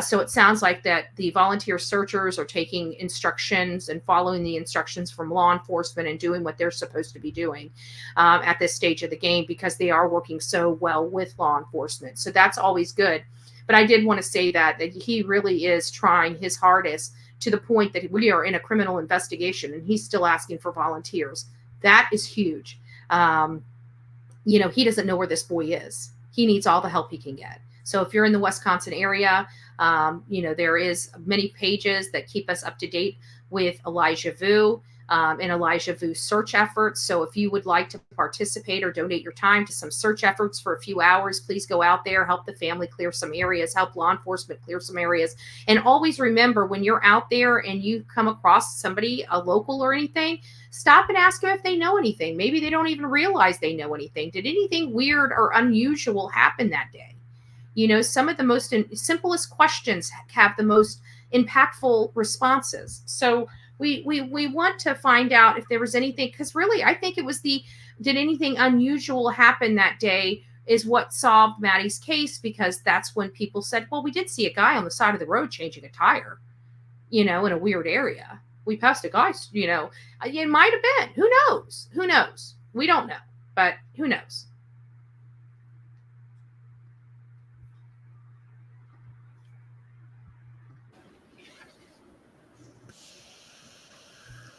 So it sounds like that the volunteer searchers are taking instructions and following the instructions from law enforcement and doing what they're supposed to be doing at this stage of the game, because they are working so well with law enforcement. So that's always good. But I did want to say that he really is trying his hardest, to the point that we are in a criminal investigation and he's still asking for volunteers. That is huge. He doesn't know where this boy is. He needs all the help he can get. So if you're in the Wisconsin area, there is many pages that keep us up to date with Elijah Vu and Elijah Vu search efforts. So if you would like to participate or donate your time to some search efforts for a few hours, please go out there, help the family clear some areas, help law enforcement clear some areas. And always remember, when you're out there and you come across somebody, a local or anything, stop and ask them if they know anything. Maybe they don't even realize they know anything. Did anything weird or unusual happen that day? Some of the most simplest questions have the most impactful responses. So we want to find out if there was anything, because really, I think it was did anything unusual happen that day is what solved Maddie's case, because that's when people said, well, we did see a guy on the side of the road changing a tire, in a weird area. We passed a guy, it might have been. Who knows? Who knows? We don't know, but who knows?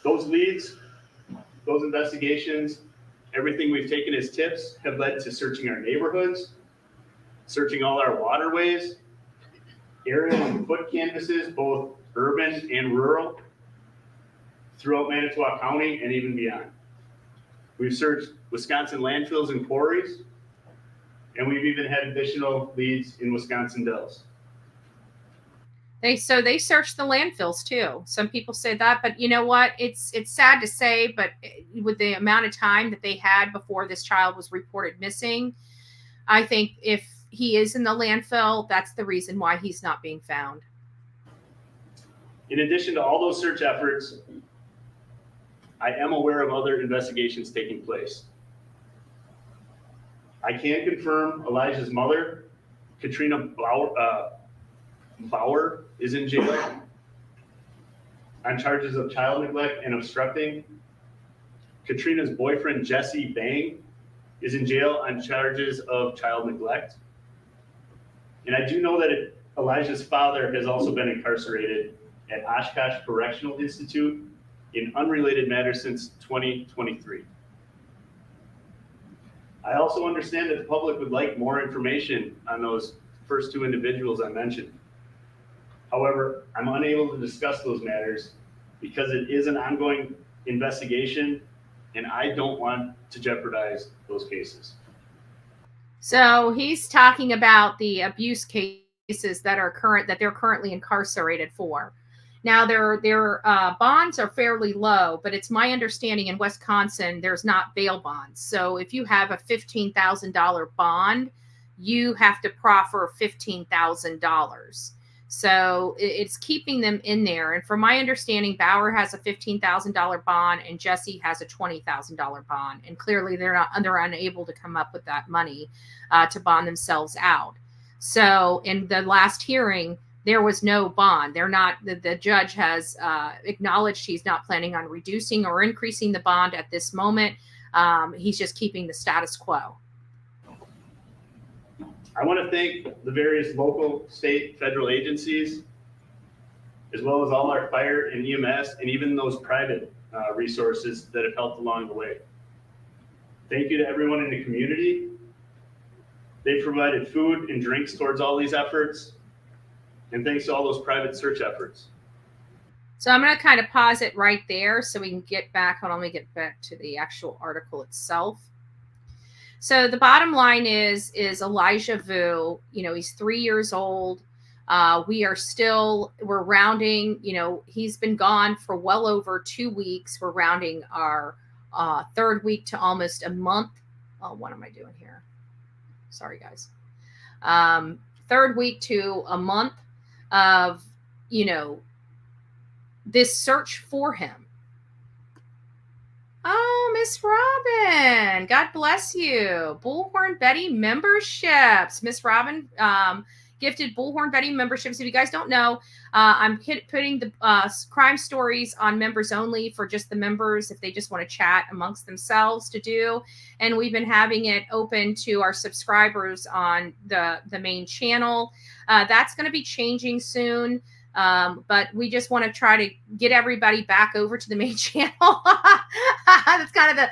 Those leads, those investigations, everything we've taken as tips have led to searching our neighborhoods, searching all our waterways, aerial and foot canvases, both urban and rural, throughout Manitowoc County and even beyond. We've searched Wisconsin landfills and quarries, and we've even had additional leads in Wisconsin dells. They searched the landfills too. Some people say that, but you know what? It's sad to say, but with the amount of time that they had before this child was reported missing, I think if he is in the landfill, that's the reason why he's not being found. In addition to all those search efforts, I am aware of other investigations taking place. I can confirm Elijah's mother, Katrina Bauer, is in jail on charges of child neglect and obstructing. Katrina's boyfriend, Jesse Vang, is in jail on charges of child neglect. And I do know that Elijah's father has also been incarcerated at Oshkosh Correctional Institute in unrelated matters since 2023. I also understand that the public would like more information on those first two individuals I mentioned. However, I'm unable to discuss those matters because it is an ongoing investigation, and I don't want to jeopardize those cases. So he's talking about the abuse cases that they're currently incarcerated for. Now their bonds are fairly low, but it's my understanding in Wisconsin there's not bail bonds. So if you have a $15,000 bond, you have to proffer $15,000. So it's keeping them in there. And from my understanding, Bauer has a $15,000 bond and Jesse has a $20,000 bond. And clearly they're unable to come up with that money to bond themselves out. So in the last hearing, there was no bond. The judge has acknowledged he's not planning on reducing or increasing the bond at this moment. He's just keeping the status quo. I want to thank the various local, state, federal agencies, as well as all our fire and EMS, and even those private resources that have helped along the way. Thank you to everyone in the community. They provided food and drinks towards all these efforts. And thanks to all those private search efforts. So I'm going to kind of pause it right there so we can get back. Hold on, let me get back to the actual article itself. So the bottom line is Elijah Vu, he's 3 years old. We're rounding, he's been gone for well over 2 weeks. We're rounding our third week to almost a month. Oh, what am I doing here? Sorry, guys. Third week to a month of, this search for him. Oh, Miss Robin, God bless you. Bullhorn Betty memberships. Miss Robin gifted Bullhorn Betty memberships. If you guys don't know, I'm putting the crime stories on members only for just the members if they just want to chat amongst themselves to do. And we've been having it open to our subscribers on the main channel. That's going to be changing soon. But we just want to try to get everybody back over to the main channel. That's kind of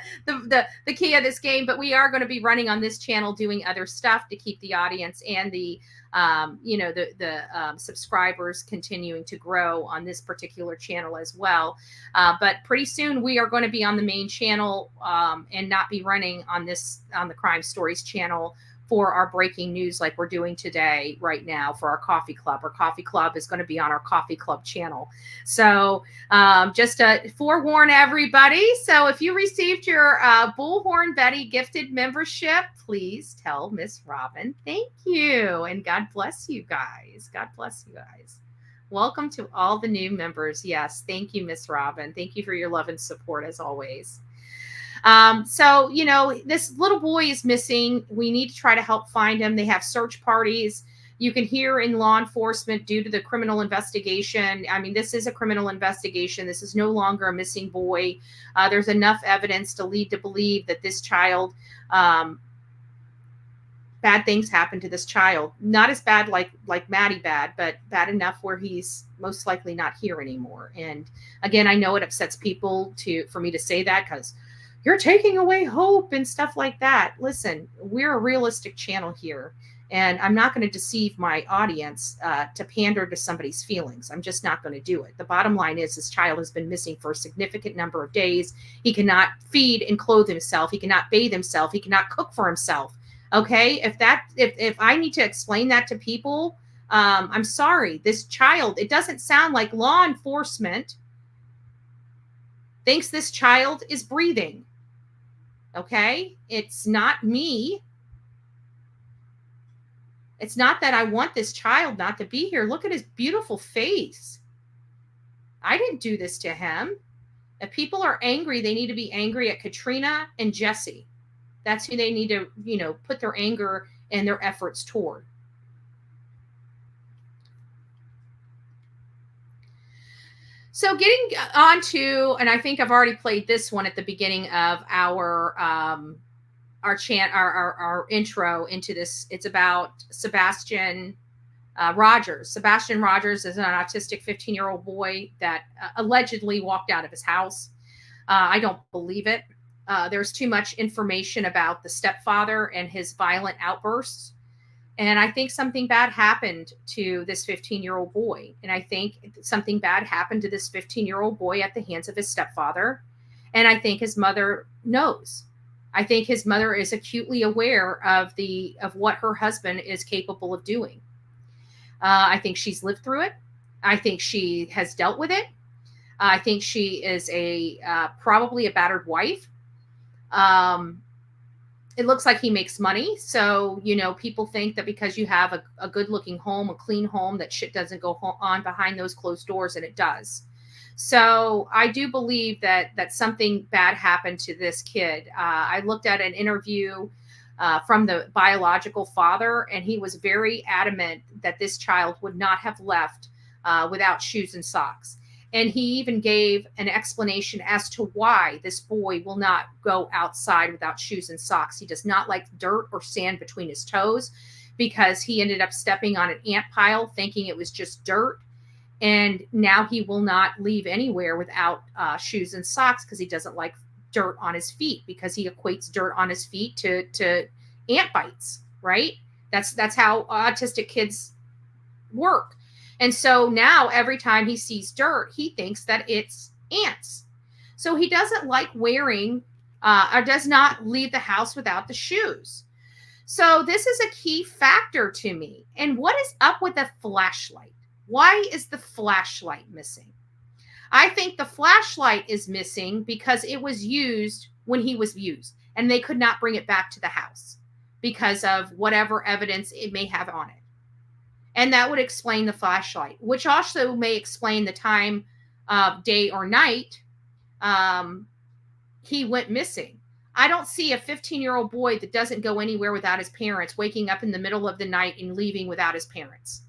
the key of this game, but we are going to be running on this channel doing other stuff to keep the audience and the subscribers continuing to grow on this particular channel as well. But pretty soon we are going to be on the main channel and not be running on the Crime Stories channel for our breaking news like we're doing today right now for our coffee club. Our coffee club is going to be on our coffee club channel. So just to forewarn everybody. So if you received your Bullhorn Betty gifted membership, please tell Miss Robin thank you. And God bless you guys. God bless you guys. Welcome to all the new members. Yes, thank you, Miss Robin. Thank you for your love and support as always. So, you know, this little boy is missing. We need to try to help find him. They have search parties. You can hear in law enforcement due to the criminal investigation. I mean, this is a criminal investigation. This is no longer a missing boy. There's enough evidence to lead to believe that this child, bad things happen to this child. Not as bad like Maddie bad, but bad enough where he's most likely not here anymore. And again, I know it upsets people for me to say that because you're taking away hope and stuff like that. Listen, we're a realistic channel here. And I'm not going to deceive my audience to pander to somebody's feelings. I'm just not going to do it. The bottom line is this child has been missing for a significant number of days. He cannot feed and clothe himself. He cannot bathe himself. He cannot cook for himself. Okay, if I need to explain that to people, I'm sorry. This child, it doesn't sound like law enforcement thinks this child is breathing. Okay, it's not me. It's not that I want this child not to be here. Look at his beautiful face. I didn't do this to him. If people are angry, they need to be angry at Katrina and Jesse. That's who they need to, you know, put their anger and their efforts toward. So getting on to, and I think I've already played this one at the beginning of our intro into this. It's about Sebastian Rogers. Sebastian Rogers is an autistic 15-year-old boy that allegedly walked out of his house. I don't believe it. There's too much information about the stepfather and his violent outbursts. And I think something bad happened to this 15-year-old boy. And I think something bad happened to this 15-year-old boy at the hands of his stepfather. And I think his mother knows. I think his mother is acutely aware of what her husband is capable of doing. I think she's lived through it. I think she has dealt with it. I think she is probably a battered wife. It looks like he makes money. So, you know, people think that because you have a good looking home, a clean home, that shit doesn't go on behind those closed doors, and it does. So I do believe that something bad happened to this kid. I looked at an interview from the biological father, and he was very adamant that this child would not have left without shoes and socks. And he even gave an explanation as to why this boy will not go outside without shoes and socks. He does not like dirt or sand between his toes because he ended up stepping on an ant pile thinking it was just dirt. And now he will not leave anywhere without shoes and socks because he doesn't like dirt on his feet, because he equates dirt on his feet to ant bites, right? That's how autistic kids work. And so now every time he sees dirt, he thinks that it's ants. So he doesn't like wearing or does not leave the house without the shoes. So this is a key factor to me. And what is up with the flashlight? Why is the flashlight missing? I think the flashlight is missing because it was used when he was used, and they could not bring it back to the house because of whatever evidence it may have on it. And that would explain the flashlight, which also may explain the time of day or night he went missing. I don't see a 15-year-old boy that doesn't go anywhere without his parents waking up in the middle of the night and leaving without his parents.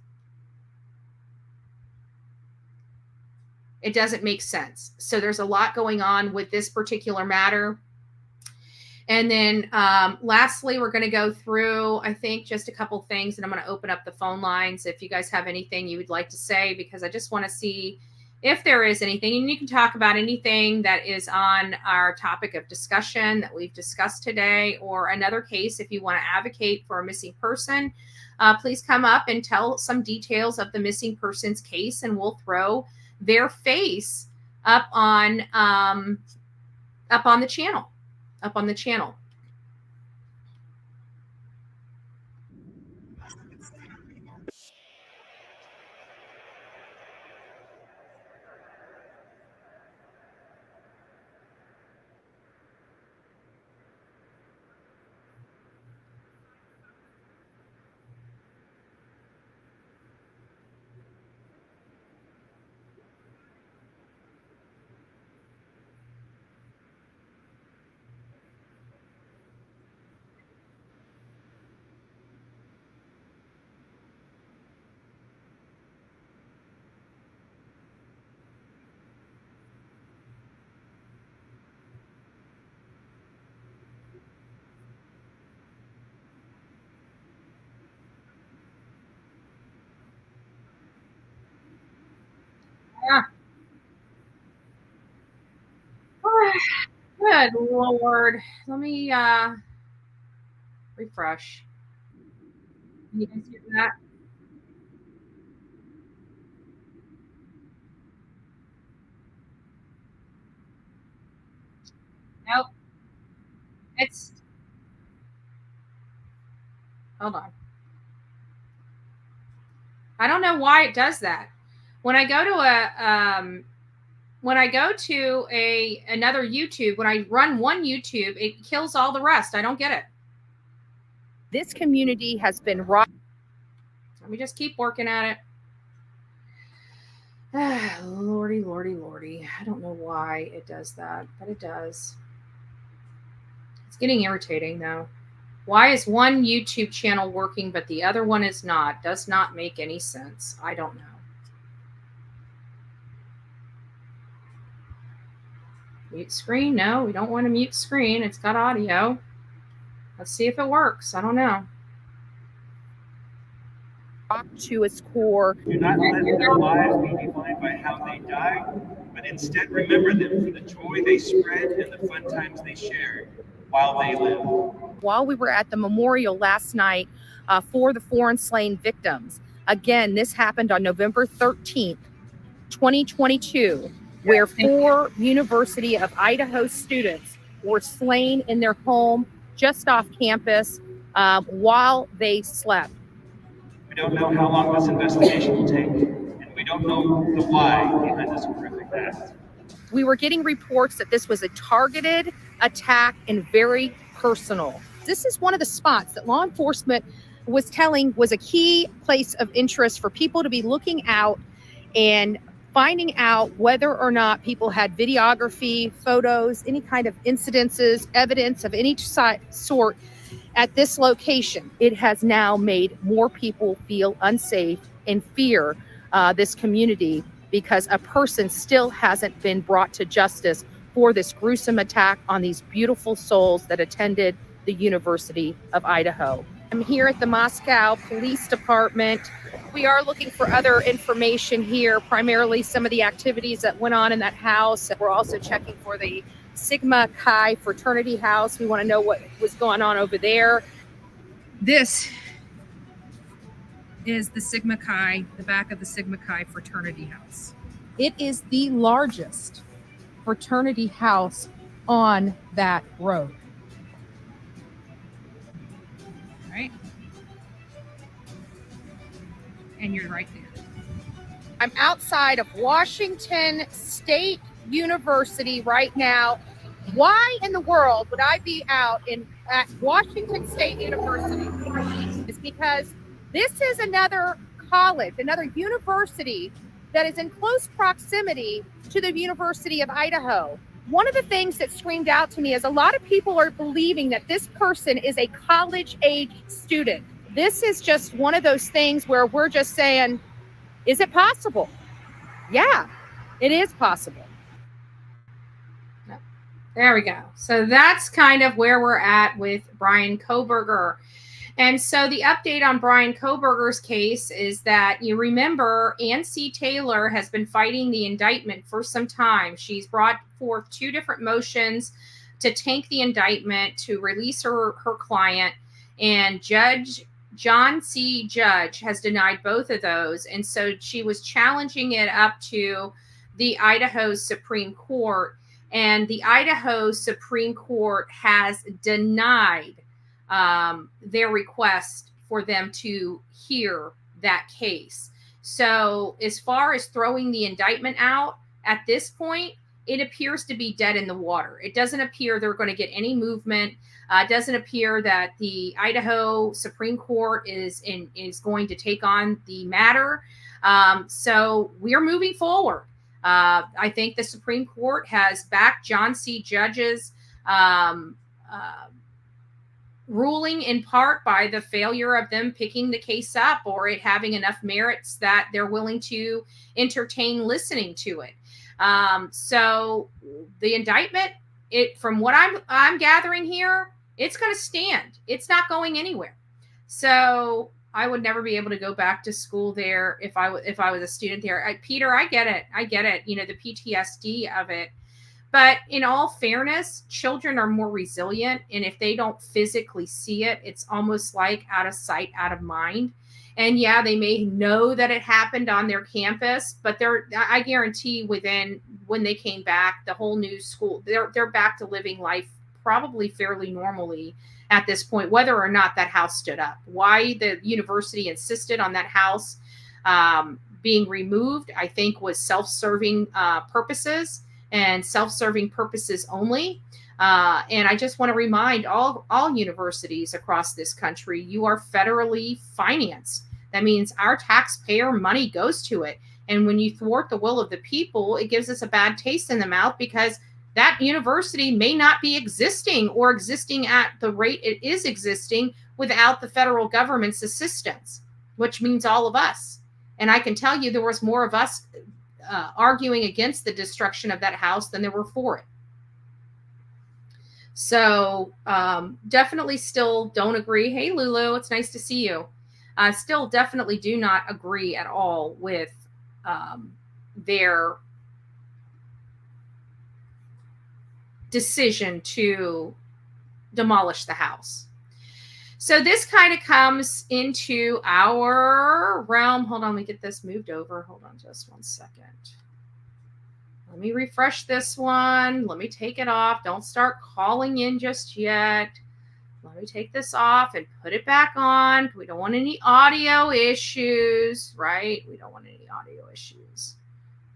It doesn't make sense. So there's a lot going on with this particular matter. And then lastly, we're going to go through, I think, just a couple things, and I'm going to open up the phone lines if you guys have anything you would like to say, because I just want to see if there is anything. And you can talk about anything that is on our topic of discussion that we've discussed today, or another case. If you want to advocate for a missing person, please come up and tell some details of the missing person's case, and we'll throw their face up on the channel. Good Lord. Let me refresh. Can you guys hear that? Nope. It's, hold on. I don't know why it does that. When I go to another YouTube, when I run one YouTube, it kills all the rest. I don't get it. This community has been rocked. Let me just keep working at it. Lordy, lordy, lordy. I don't know why it does that, but it does. It's getting irritating though. Why is one YouTube channel working but the other one is not? Does not make any sense. I don't know. Mute screen? No, we don't want to mute screen. It's got audio. Let's see if it works. I don't know. To its core. Do not let their lives be defined by how they die, but instead remember them for the joy they spread and the fun times they shared while they live. While we were at the memorial last night for the foreign slain victims, again, this happened on November 13th, 2022, where 4 University of Idaho students were slain in their home just off campus while they slept. We don't know how long this investigation will take, and we don't know the why behind this horrific act. We were getting reports that this was a targeted attack and very personal. This is one of the spots that law enforcement was telling was a key place of interest for people to be looking out and finding out whether or not people had videography, photos, any kind of incidences, evidence of any sort at this location. It has now made more people feel unsafe and fear this community because a person still hasn't been brought to justice for this gruesome attack on these beautiful souls that attended the University of Idaho. I'm here at the Moscow Police Department. We are looking for other information here, primarily some of the activities that went on in that house. We're also checking for the Sigma Chi fraternity house. We want to know what was going on over there. This is the Sigma Chi, the back of the Sigma Chi fraternity house. It is the largest fraternity house on that road. All right. And you're right there. I'm outside of Washington State University right now. Why in the world would I be out at Washington State University? It's because this is another college, another university that is in close proximity to the University of Idaho. One of the things that screamed out to me is a lot of people are believing that this person is a college-age student. This is just one of those things where we're just saying, is it possible? Yeah, it is possible. There we go. So that's kind of where we're at with Brian Kohberger. And so the update on Brian Kohberger's case is that you remember Ann C. Taylor has been fighting the indictment for some time. She's brought forth 2 different motions to tank the indictment, to release her client, and Judge John C. Judge has denied both of those. And so she was challenging it up to the Idaho Supreme Court. And the Idaho Supreme Court has denied their request for them to hear that case. So as far as throwing the indictment out at this point, it appears to be dead in the water. It doesn't appear they're going to get any movement. It doesn't appear that the Idaho Supreme Court is going to take on the matter. So we're moving forward. I think the Supreme Court has backed John C. Judge's ruling in part by the failure of them picking the case up or it having enough merits that they're willing to entertain listening to it. So the indictment, from what I'm gathering here, it's going to stand. It's not going anywhere. So I would never be able to go back to school there if I was a student there. Peter, I get it. You know, the PTSD of it. But in all fairness, children are more resilient. And if they don't physically see it, it's almost like out of sight, out of mind. And yeah, they may know that it happened on their campus, but I guarantee when they came back, the whole new school, they're back to living life probably fairly normally at this point, whether or not that house stood up. Why the university insisted on that house being removed, I think, was self-serving purposes and self-serving purposes only. And I just want to remind all universities across this country, you are federally financed. That means our taxpayer money goes to it. And when you thwart the will of the people, it gives us a bad taste in the mouth, because that university may not be existing or existing at the rate it is existing without the federal government's assistance, which means all of us. And I can tell you there was more of us arguing against the destruction of that house than there were for it. So definitely still don't agree. Hey, Lulu, it's nice to see you. Still definitely do not agree at all with their decision to demolish the house. So this kind of comes into our realm. Hold on, let me get this moved over. Hold on just 1 second. Let me refresh this one. Let me take it off. Don't start calling in just yet. Let me take this off and put it back on. We don't want any audio issues, right? We don't want any audio issues.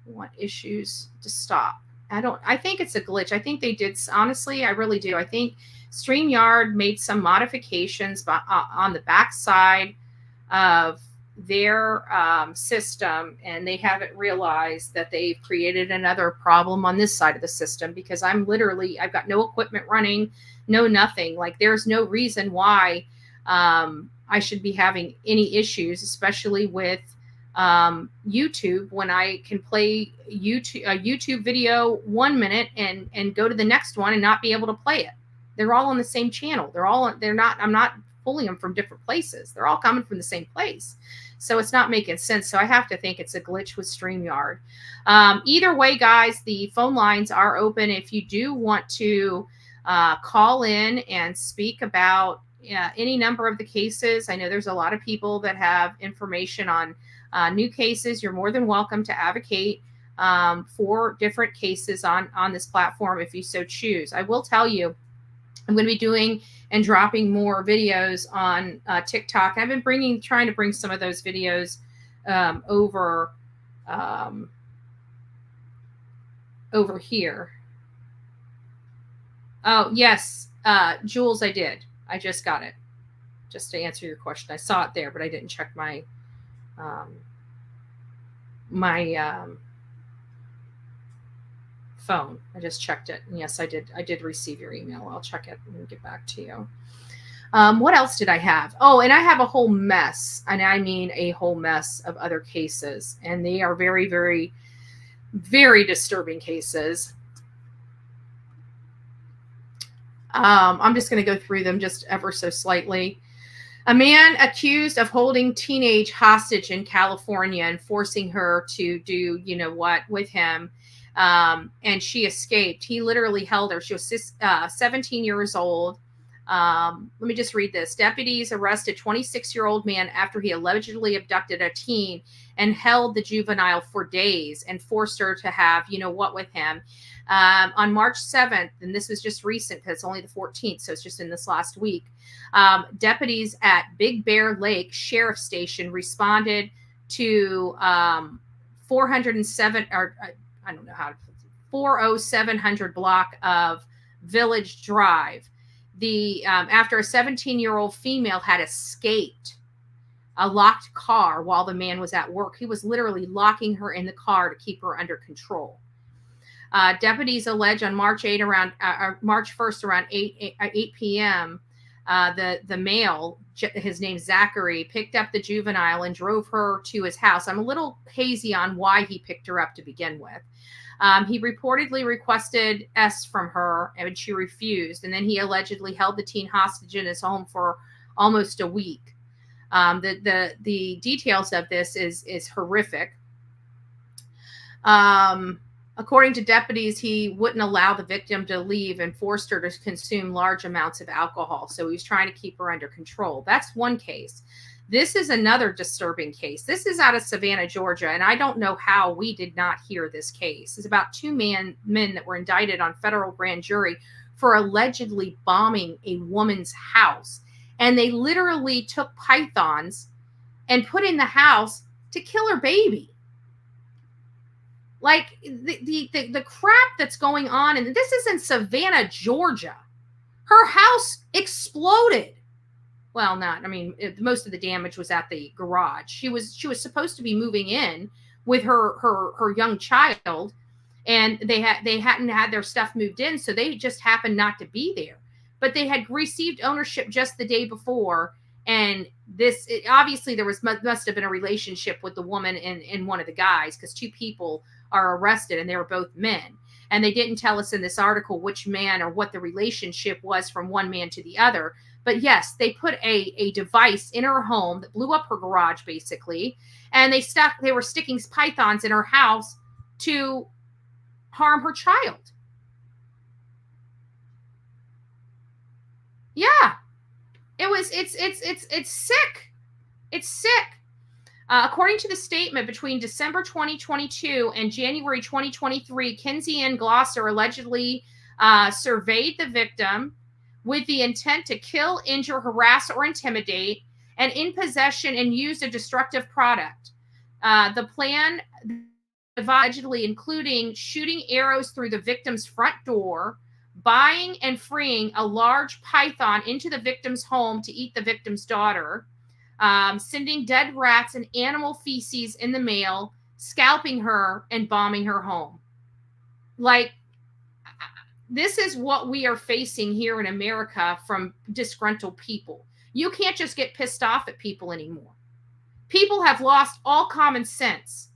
We want issues to stop. I think it's a glitch. I think they did, honestly, I really do. I think StreamYard made some modifications on the back side of their system, and they haven't realized that they've created another problem on this side of the system, because I've got no equipment running, no nothing. Like, there's no reason why I should be having any issues, especially with YouTube, when I can play a YouTube video 1 minute and go to the next one and not be able to play it. They're all on the same channel. I'm not pulling them from different places. They're all coming from the same place. So it's not making sense. So I have to think it's a glitch with StreamYard. Either way, guys, the phone lines are open. If you do want to call in and speak about any number of the cases, I know there's a lot of people that have information on new cases. You're more than welcome to advocate for different cases on this platform if you so choose. I will tell you, I'm going to be doing and dropping more videos on TikTok. I've been trying to bring some of those videos over here. Oh, yes, Jules, I did. I just got it. Just to answer your question, I saw it there, but I didn't check my phone. I just checked it. And yes, I did receive your email. I'll check it and get back to you. What else did I have? Oh, and I have a whole mess, and I mean a whole mess of other cases, and they are very, very, very disturbing cases. I'm just going to go through them just ever so slightly. A man accused of holding teenage hostage in California and forcing her to do, you know what, with him. And she escaped. He literally held her. She was 17 years old. Let me just read this. Deputies arrested 26-year-old man after he allegedly abducted a teen and held the juvenile for days and forced her to have, you know what, with him. On March 7th, and this was just recent because it's only the 14th, so it's just in this last week, deputies at Big Bear Lake Sheriff Station responded to 40700 block of Village Drive. After a 17-year-old female had escaped a locked car while the man was at work. He was literally locking her in the car to keep her under control. Deputies allege on March 1st around 8 p.m. The male, his name's Zachary, picked up the juvenile and drove her to his house. I'm a little hazy on why he picked her up to begin with. He reportedly requested S from her, and she refused. And then he allegedly held the teen hostage in his home for almost a week. The details of this is horrific. According to deputies, he wouldn't allow the victim to leave and forced her to consume large amounts of alcohol. So he was trying to keep her under control. That's one case. This is another disturbing case. This is out of Savannah, Georgia, and I don't know how we did not hear this case. It's about two men that were indicted on federal grand jury for allegedly bombing a woman's house. And they literally took pythons and put in the house to kill her baby. Like the crap that's going on, and this is in Savannah, Georgia. Her house exploded. Well, most of the damage was at the garage. She was supposed to be moving in with her young child, and they hadn't had their stuff moved in, so they just happened not to be there. But they had received ownership just the day before, and obviously there must have been a relationship with the woman and one of the guys, because two people are arrested and they were both men. And they didn't tell us in this article which man or what the relationship was from one man to the other. But yes, they put a device in her home that blew up her garage, basically. And they were sticking pythons in her house to harm her child. Yeah. It's sick. It's sick. According to the statement, between December 2022 and January 2023, Kinsey Ann Glosser allegedly surveyed the victim with the intent to kill, injure, harass, or intimidate, and in possession and used a destructive product. The plan allegedly including shooting arrows through the victim's front door, buying and freeing a large python into the victim's home to eat the victim's daughter, sending dead rats and animal feces in the mail, scalping her, and bombing her home. Like, this is what we are facing here in America from disgruntled people. You can't just get pissed off at people anymore. People have lost all common sense.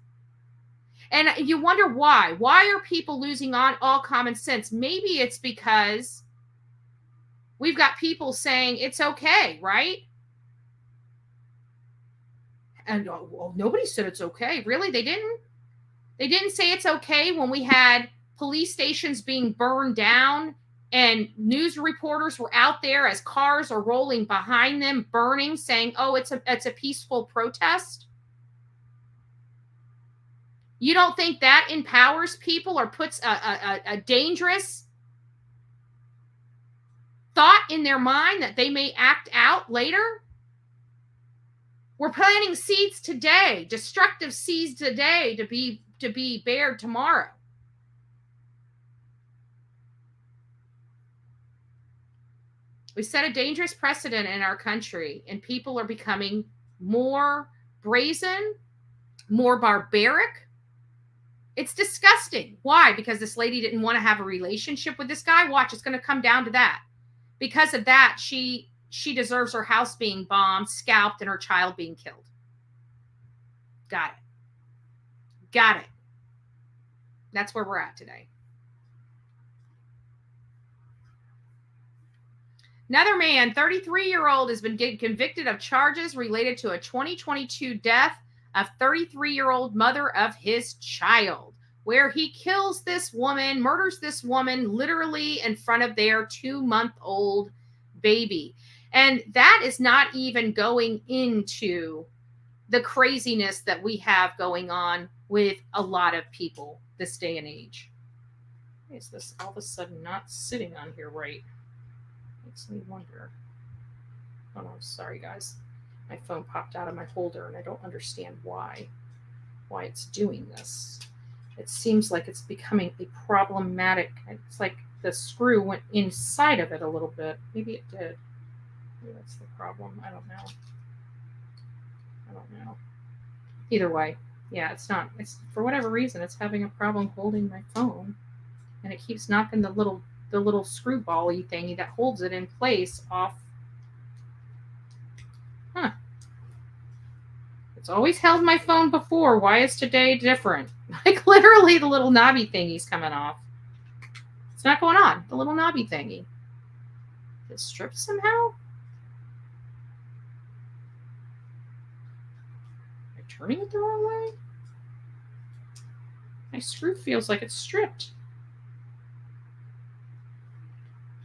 And you wonder why. Why are people losing all common sense? Maybe it's because we've got people saying it's okay, right? And well, nobody said it's okay. Really? They didn't? They didn't say it's okay when we had police stations being burned down and news reporters were out there as cars are rolling behind them, burning, saying, oh, it's a peaceful protest? You don't think that empowers people or puts a dangerous thought in their mind that they may act out later? We're planting seeds today, destructive seeds today to be bared tomorrow. We set a dangerous precedent in our country, and people are becoming more brazen, more barbaric. It's disgusting. Why? Because this lady didn't want to have a relationship with this guy? Watch, it's going to come down to that. Because of that, she deserves her house being bombed, scalped, and her child being killed. Got it. Got it. That's where we're at today. Another man, 33-year-old, has been convicted of charges related to a 2022 death of 33-year-old mother of his child, where he kills this woman, murders this woman literally in front of their 2-month-old baby. And that is not even going into the craziness that we have going on with a lot of people this day and age. Why is this all of a sudden not sitting on here right? Makes me wonder. Oh no, sorry guys. My phone popped out of my holder and I don't understand why it's doing this. It seems like it's becoming a problematic. It's like the screw went inside of it a little bit. Maybe it did. Maybe that's the problem. I don't know. Either way, yeah, it's for whatever reason, it's having a problem holding my phone, and it keeps knocking the little screwball-y thingy that holds it in place off. Huh. It's always held my phone before. Why is today different? Like literally the little knobby thingy's coming off. It's not going on. The little knobby thingy. Is it stripped somehow? Am I turning it the wrong way? My screw feels like it's stripped.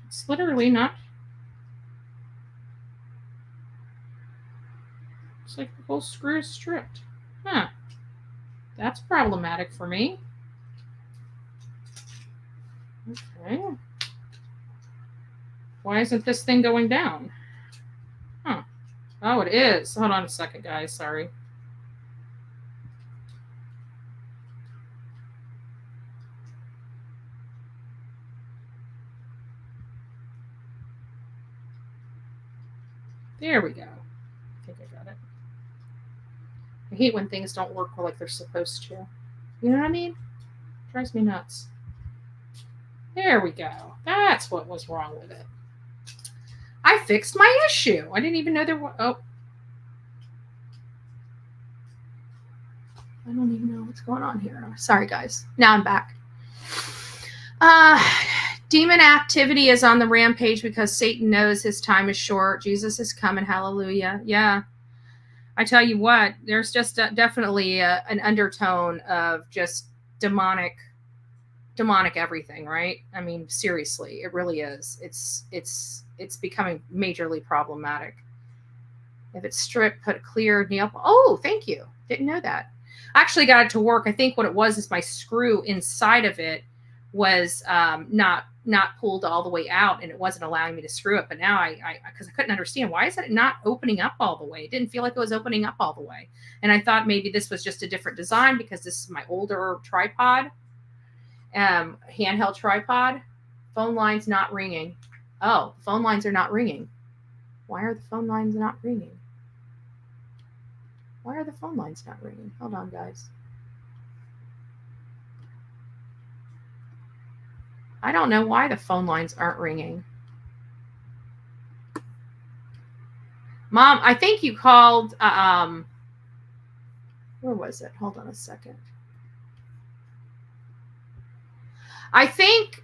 It's literally not. It's like the whole screw is stripped. Huh. That's problematic for me. Okay. Why isn't this thing going down? Huh. Oh, it is. Hold on a second, guys. Sorry. There we go. I think I got it. I hate when things don't work like they're supposed to. You know what I mean? It drives me nuts. There we go. That's what was wrong with it. I fixed my issue. I didn't even know there was. Oh. I don't even know what's going on here. Sorry, guys. Now I'm back. Demon activity is on the rampage because Satan knows his time is short. Jesus is coming. Hallelujah. Yeah. I tell you what, there's just definitely an undertone of just demonic everything, right? I mean, seriously, it really is. It's becoming majorly problematic. If it's stripped, put clear nail. Oh, thank you. Didn't know that. I actually got it to work. I think what it was is my screw inside of it was not pulled all the way out, and it wasn't allowing me to screw it. But now because I couldn't understand, why is it not opening up all the way? It didn't feel like it was opening up all the way. And I thought maybe this was just a different design because this is my older tripod, handheld tripod. Phone lines not ringing. Oh, phone lines are not ringing. Why are the phone lines not ringing? Why are the phone lines not ringing? Hold on, guys. I don't know why the phone lines aren't ringing. Mom, I think you called, where was it? Hold on a second. I think,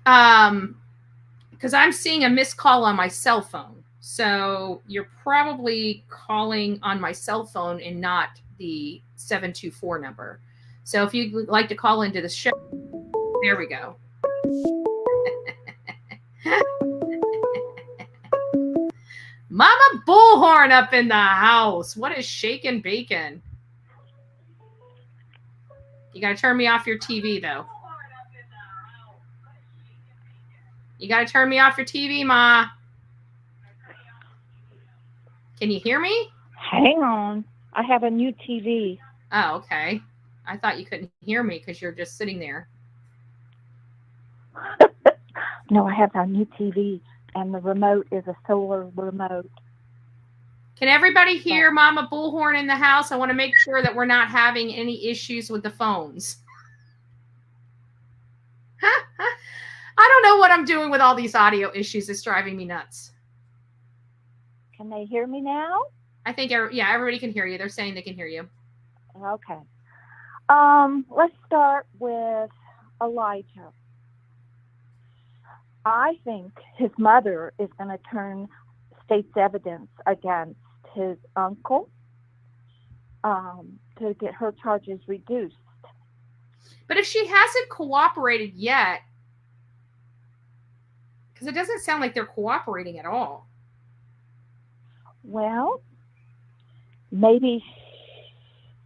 because I'm seeing a missed call on my cell phone. So you're probably calling on my cell phone and not the 724 number. So if you'd like to call into the show, there we go. Mama Bullhorn up in the house. What is shaking bacon? You got to turn me off your TV, though. You got to turn me off your TV, Ma. Can you hear me? Hang on. I have a new TV. Oh, okay. I thought you couldn't hear me because you're just sitting there. No, I have a new TV, and the remote is a solar remote. Can everybody hear Mama Bullhorn in the house? I want to make sure that we're not having any issues with the phones. I don't know what I'm doing with all these audio issues. It's driving me nuts. Can they hear me now? I think, yeah, everybody can hear you. They're saying they can hear you. Okay. Let's start with Elijah. I think his mother is going to turn state's evidence against his uncle to get her charges reduced. But if she hasn't cooperated yet, because it doesn't sound like they're cooperating at all. Well, maybe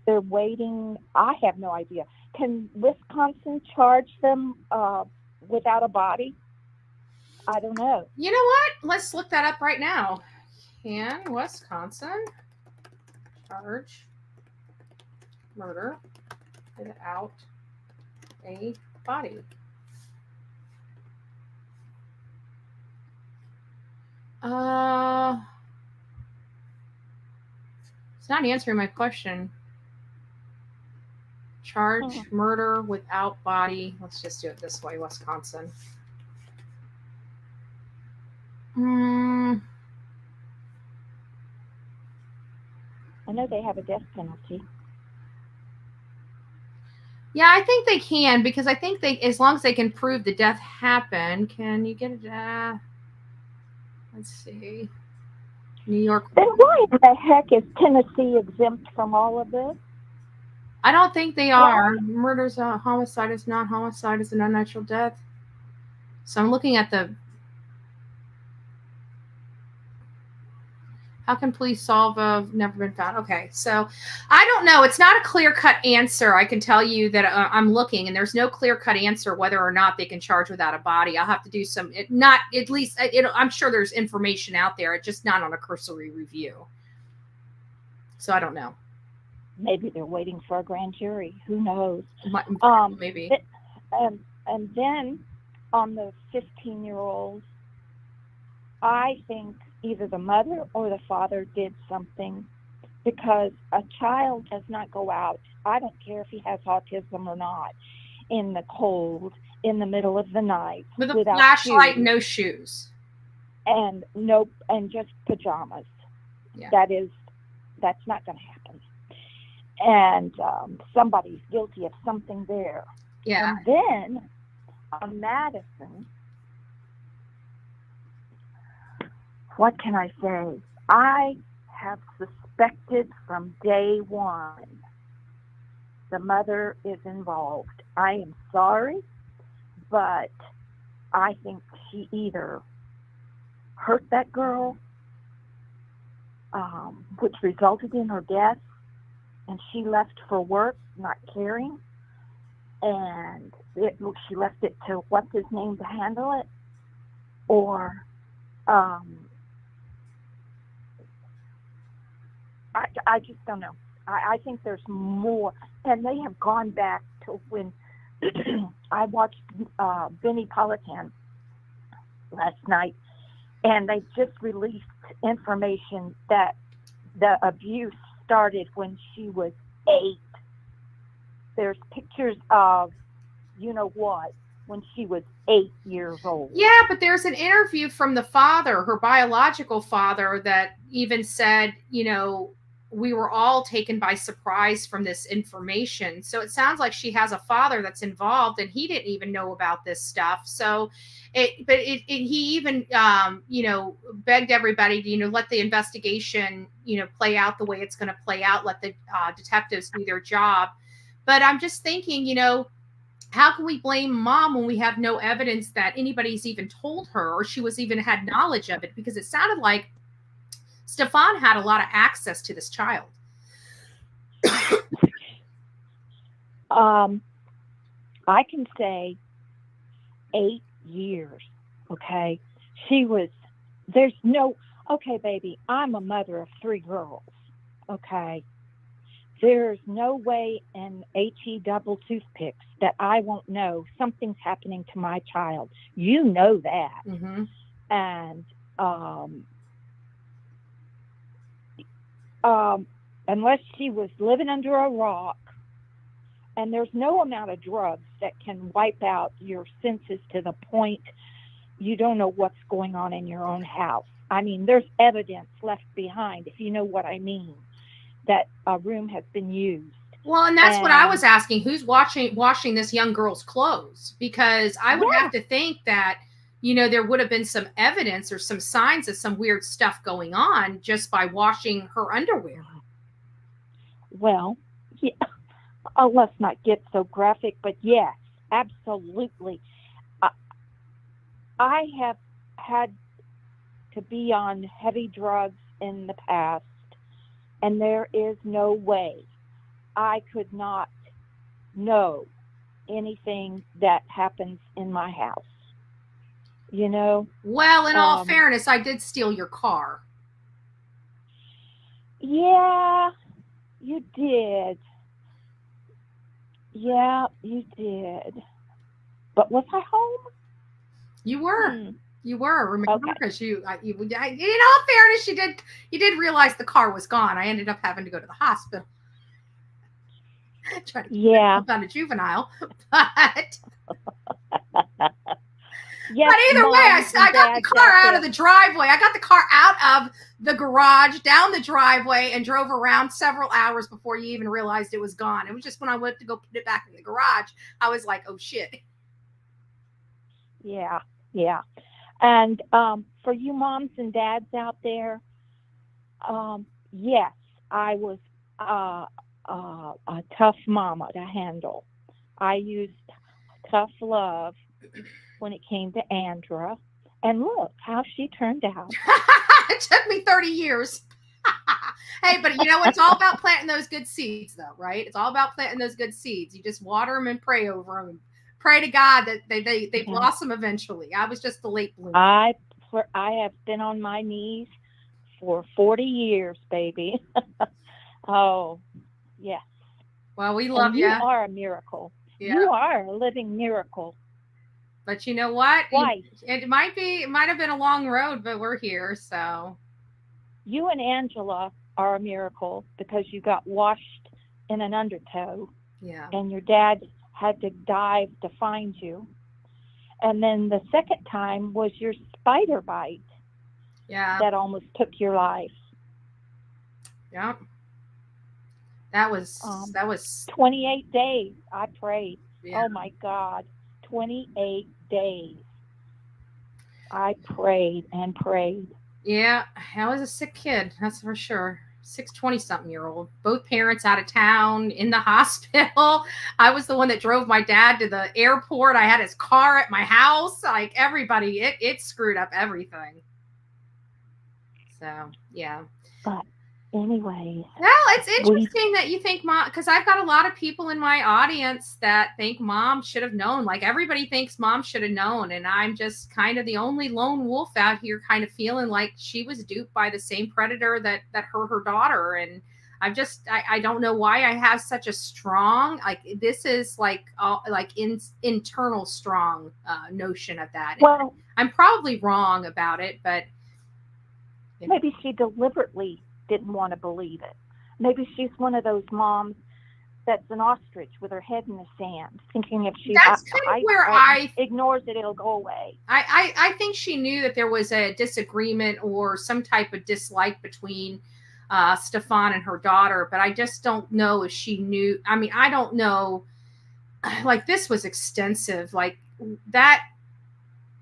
they're waiting. I have no idea. Can Wisconsin charge them without a body? I don't know. You know what? Let's look that up right now. Can Wisconsin charge murder without a body? It's not answering my question. Charge murder without body. Let's just do it this way, Wisconsin. I know they have a death penalty. Yeah, I think they can, because I think they, as long as they can prove the death happened, can you get it? Let's see. New York. Then why in the heck is Tennessee exempt from all of this? I don't think they are. Murder's a homicide is not homicide is an unnatural death. So I'm looking at the. How can police solve a never been found? Okay, so I don't know. It's not a clear-cut answer. I can tell you that I'm looking, and there's no clear-cut answer whether or not they can charge without a body. I'll have to do some. Not at least. I'm sure there's information out there. It's just not on a cursory review. So I don't know. Maybe they're waiting for a grand jury. Who knows? Maybe. And then on the 15-year-old, I think either the mother or the father did something, because a child does not go out. I don't care if he has autism or not, in the cold, in the middle of the night, with a without flashlight, shoes, no shoes, and just pajamas. Yeah. That's not going to happen. And somebody's guilty of something there. Yeah. And then on Madison, what can I say? I have suspected from day one the mother is involved. I am sorry, but I think she either hurt that girl, which resulted in her death, and she left for work not caring, and she left it to what's his name to handle it, or I just don't know. I think there's more, and they have gone back to when I watched Vinnie Politan last night, and they just released information that the abuse started when she was 8. There's pictures of, when she was 8 years old. Yeah, but there's an interview from the father, her biological father, that even said, we were all taken by surprise from this information. So it sounds like she has a father that's involved, and he didn't even know about this stuff. So he even, begged everybody to, let the investigation, play out the way it's going to play out. Let the detectives do their job. But I'm just thinking, how can we blame mom when we have no evidence that anybody's even told her, or she was even had knowledge of it? Because it sounded like Stefan had a lot of access to this child. I can say 8 years. Okay. Okay, baby, I'm a mother of 3 girls. Okay. There's no way in HE double toothpicks that I won't know something's happening to my child. You know that. Mm-hmm. And, unless she was living under a rock, and there's no amount of drugs that can wipe out your senses to the point you don't know what's going on in your own house. I mean, there's evidence left behind, if you know what I mean, that a room has been used. Well, and that's what I was asking. Who's washing this young girl's clothes? Because I would have to think that, there would have been some evidence or some signs of some weird stuff going on just by washing her underwear. Well, yeah. Let's not get so graphic, but yes, absolutely. I have had to be on heavy drugs in the past, and there is no way I could not know anything that happens in my house. Well, in all fairness, I did steal your car. Yeah, you did. Yeah, you did. But was I home? You were. You were. Remember, because in all fairness, you did realize the car was gone. I ended up having to go to the hospital. Trying to found a juvenile, but. Yes, but either way, I got the car out of the driveway. I got the car out of the garage, down the driveway, and drove around several hours before you even realized it was gone. It was just when I went to go put it back in the garage, I was like, oh, shit. Yeah. And for you moms and dads out there, yes, I was a tough mama to handle. I used tough love when it came to Andra, and look how she turned out. It took me 30 years. Hey, but you know, it's all about planting those good seeds, though, right? It's all about planting those good seeds. You just water them and pray over them. Pray to God that they blossom eventually. I was just the late bloomer. I have been on my knees for 40 years, baby. Oh, yes. Well, we love you. You are a miracle. Yeah. You are a living miracle. But you know what? Why? It might have been a long road, but we're here, so. You and Angela are a miracle because you got washed in an undertow. Yeah. And your dad had to dive to find you. And then the second time was your spider bite. Yeah. That almost took your life. Yeah. That was 28 days. I prayed. Yeah. Oh my God. 28 days. I prayed and prayed. Yeah, I was a sick kid, that's for sure. 20-something-year-old. Both parents out of town, in the hospital. I was the one that drove my dad to the airport. I had his car at my house. Like everybody, it screwed up everything. So, yeah. But anyway. Well, it's interesting that you think mom, because I've got a lot of people in my audience that think mom should have known. Like everybody thinks mom should have known. And I'm just kind of the only lone wolf out here kind of feeling like she was duped by the same predator that hurt her daughter. And I don't know why I have such a strong, like this is like internal strong notion of that. Well, I'm probably wrong about it, but. Maybe she deliberately didn't want to believe it. Maybe she's one of those moms that's an ostrich with her head in the sand, thinking if she ignores it, it'll go away. I think she knew that there was a disagreement or some type of dislike between Stefan and her daughter, but I just don't know if she knew. I mean, I don't know. Like this was extensive. Like that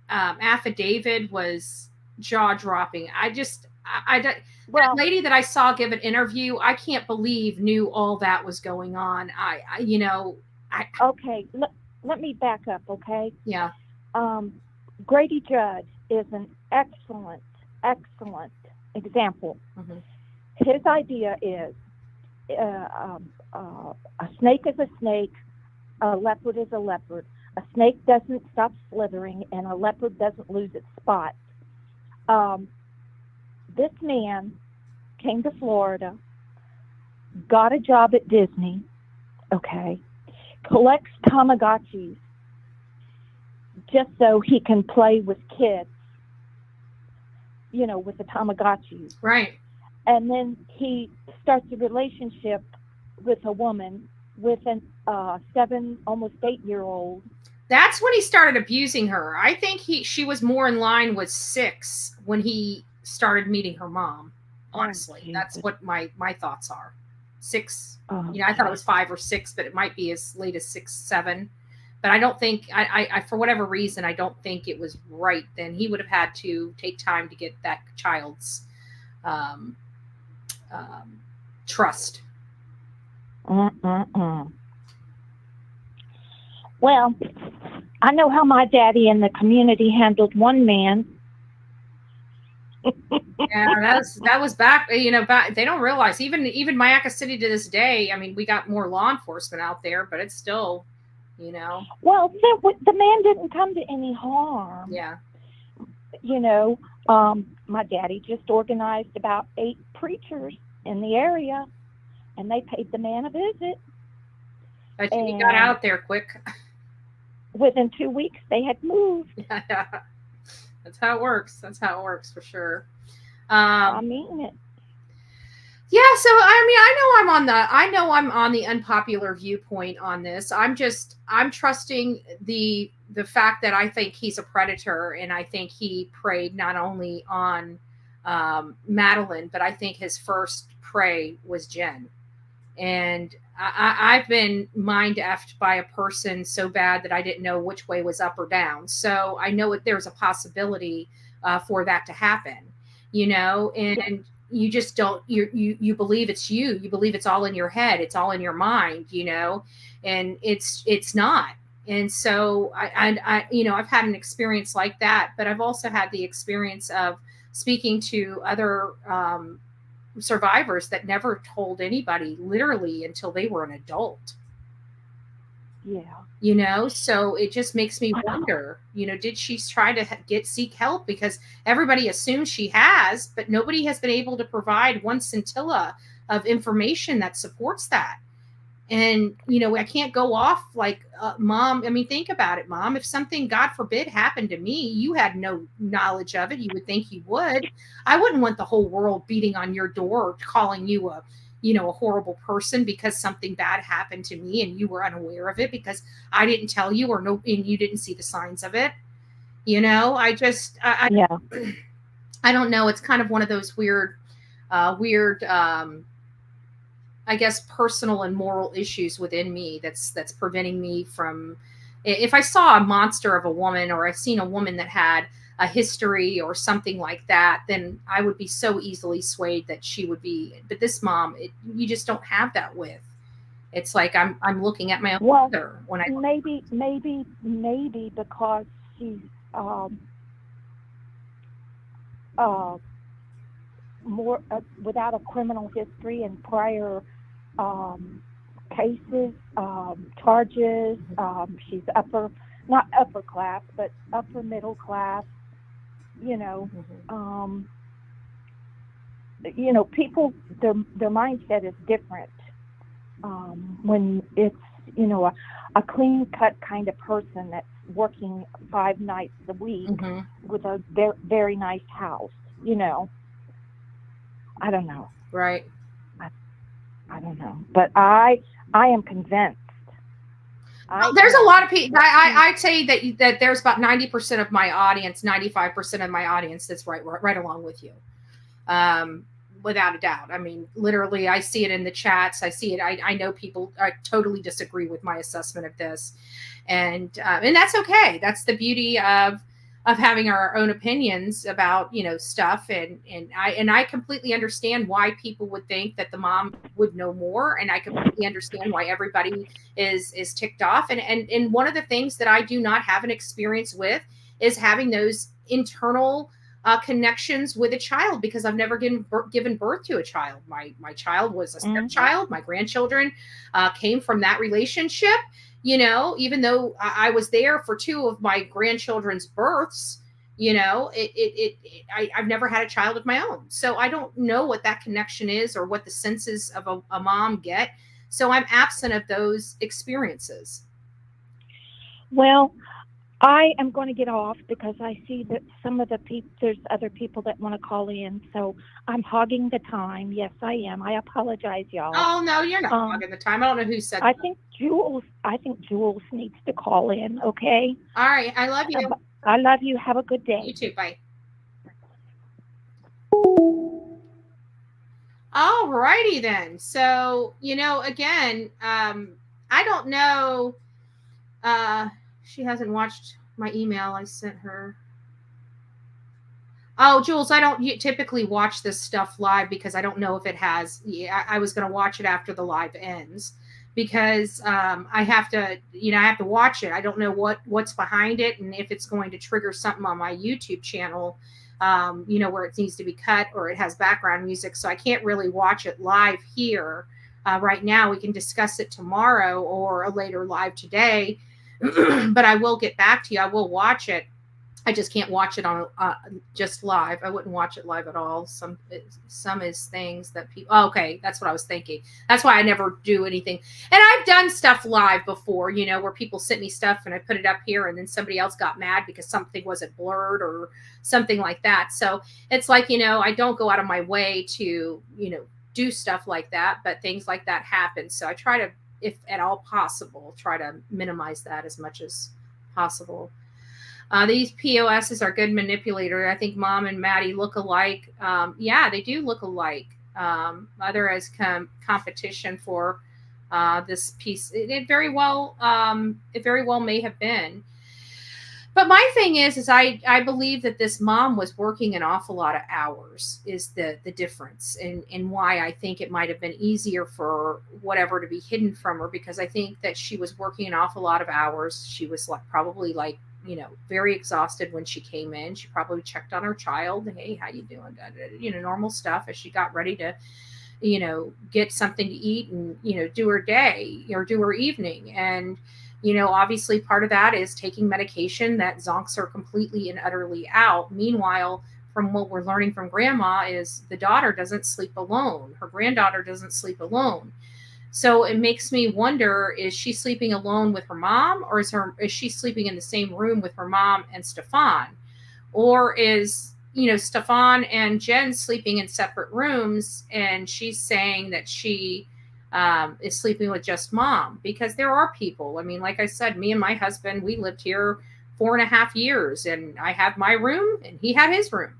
affidavit was jaw-dropping. That lady that I saw give an interview, I can't believe knew all that was going on. Okay, let me back up, okay? Yeah. Grady Judd is an excellent example. Mm-hmm. His idea is a snake is a snake, a leopard is a leopard. A snake doesn't stop slithering, and a leopard doesn't lose its spot. This man came to Florida, got a job at Disney, okay, collects Tamagotchis just so he can play with kids, with the Tamagotchis. Right. And then he starts a relationship with a woman with an 7, almost 8-year-old. That's when he started abusing her. I think she was more in line with 6 when he started meeting her mom. Honestly, that's what my thoughts are. 6. I thought it was 5 or 6, but it might be as late as 6, 7. But I don't think I for whatever reason I don't think it was right then. He would have had to take time to get that child's trust. Well, I know how my daddy and the community handled one man. Yeah, that was back. Back, they don't realize even Mayaca City to this day. I mean, we got more law enforcement out there, but it's still, Well, the man didn't come to any harm. Yeah. My daddy just organized about 8 preachers in the area, and they paid the man a visit. But he got out there quick. Within 2 weeks, they had moved. Yeah. That's how it works. That's how it works for sure. I mean it. Yeah, so I know I'm on the unpopular viewpoint on this. I'm trusting the fact that I think he's a predator, and I think he preyed not only on Madeline, but I think his first prey was Jen. And I've been mind-effed by a person so bad that I didn't know which way was up or down. So I know there's a possibility for that to happen, and you just don't, you believe it's you believe it's all in your head, it's all in your mind, and it's not. And so I I've had an experience like that, but I've also had the experience of speaking to other survivors that never told anybody literally until they were an adult. Yeah. So it just makes me wonder, did she try to seek help? Because everybody assumes she has, but nobody has been able to provide one scintilla of information that supports that. And, I can't go off like, Mom. I mean, think about it, Mom. If something, God forbid, happened to me, you had no knowledge of it. You would think you would. I wouldn't want the whole world beating on your door or calling you a horrible person because something bad happened to me and you were unaware of it because I didn't tell you and you didn't see the signs of it. I don't know. It's kind of one of those weird, I guess, personal and moral issues within me that's preventing me from, if I saw a monster of a woman or I've seen a woman that had a history or something like that, then I would be so easily swayed that she would be. But this mom, you just don't have that with. It's like I'm looking at my own mother when I maybe because she's more without a criminal history and prior cases, charges. She's not upper class, but upper middle class. People, their mindset is different. When it's, a clean cut kind of person that's working 5 nights a week with a very, very nice house, I don't know. Right. I don't know, but I am convinced. There's a lot of people. I'd say that there's about 90% of my audience, 95% of my audience that's right along with you, without a doubt. I mean, literally, I see it in the chats. I see it. I know people totally disagree with my assessment of this, and that's okay. That's the beauty of having our own opinions about stuff, and I completely understand why people would think that the mom would know more, and I completely understand why everybody is ticked off, and one of the things that I do not have an experience with is having those internal connections with a child, because I've never given birth to a child. My child was a stepchild. My grandchildren came from that relationship. Even though I was there for 2 of my grandchildren's births, I've never had a child of my own. So I don't know what that connection is or what the senses of a mom get. So I'm absent of those experiences. Well, I am going to get off because I see that some of the people, there's other people that want to call in. So I'm hogging the time. Yes, I am. I apologize, y'all. Oh, no, you're not hogging the time. I don't know who said that. I think Jules needs to call in. Okay. All right. I love you. I love you. Have a good day. You too. Bye. All righty then. So, again, I don't know. She hasn't watched my email I sent her. Oh, Jules, I don't typically watch this stuff live because I don't know if it has. Yeah, I was going to watch it after the live ends because I have to watch it. I don't know what's behind it and if it's going to trigger something on my YouTube channel, where it needs to be cut or it has background music. So I can't really watch it live here right now. We can discuss it tomorrow or a later live today. But I will get back to you. I will watch it. I just can't watch it on just live. I wouldn't watch it live at all. Some is things that people. Oh, okay, that's what I was thinking. That's why I never do anything. And I've done stuff live before, where people sent me stuff and I put it up here, and then somebody else got mad because something wasn't blurred or something like that. So it's like I don't go out of my way to do stuff like that, but things like that happen. So I try to, if at all possible, try to minimize that as much as possible. These POSs are good manipulator. I think Mom and Maddie look alike. Yeah, they do look alike. Mother as competition for this piece. It very well may have been. But my thing is I believe that this mom was working an awful lot of hours is the difference, and why I think it might have been easier for whatever to be hidden from her, because I think that she was working an awful lot of hours. She was probably very exhausted when she came in. She probably checked on her child. Hey, how you doing? Normal stuff as she got ready to, get something to eat and, do her day or do her evening. And, obviously part of that is taking medication that zonks her completely and utterly out. Meanwhile, from what we're learning from grandma is the daughter doesn't sleep alone. Her granddaughter doesn't sleep alone. So it makes me wonder, is she sleeping alone with her mom, or is she sleeping in the same room with her mom and Stefan? Or is, Stefan and Jen sleeping in separate rooms and she's saying that she is sleeping with just mom? Because there are people, I mean, like I said, me and my husband, we lived here 4.5 years, and I had my room and he had his room.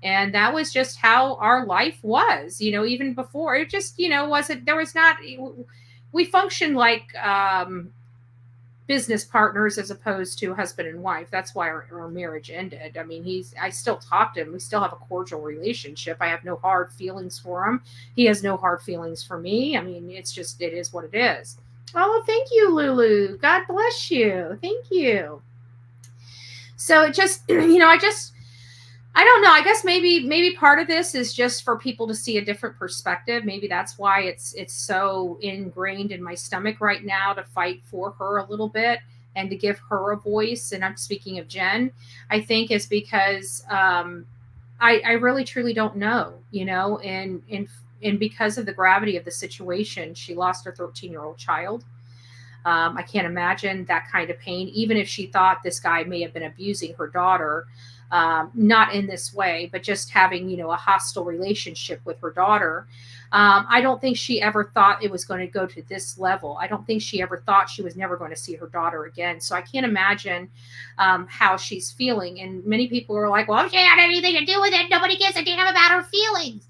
And that was just how our life was, even before. It just, we functioned like business partners as opposed to husband and wife. That's why our marriage ended. I mean, I still talk to him. We still have a cordial relationship. I have no hard feelings for him. He has no hard feelings for me. I mean, it is what it is. Oh, thank you, Lulu. God bless you. Thank you. So it just, I don't know. I guess maybe part of this is just for people to see a different perspective. Maybe that's why it's so ingrained in my stomach right now to fight for her a little bit and to give her a voice. And I'm speaking of Jen, I think is because I really truly don't know, and because of the gravity of the situation, she lost her 13-year-old child. I can't imagine that kind of pain, even if she thought this guy may have been abusing her daughter. Not in this way, but just having, a hostile relationship with her daughter. I don't think she ever thought it was going to go to this level. I don't think she ever thought she was never going to see her daughter again. So I can't imagine how she's feeling. And many people are like, well, she had anything to do with it. Nobody gives a damn about her feelings.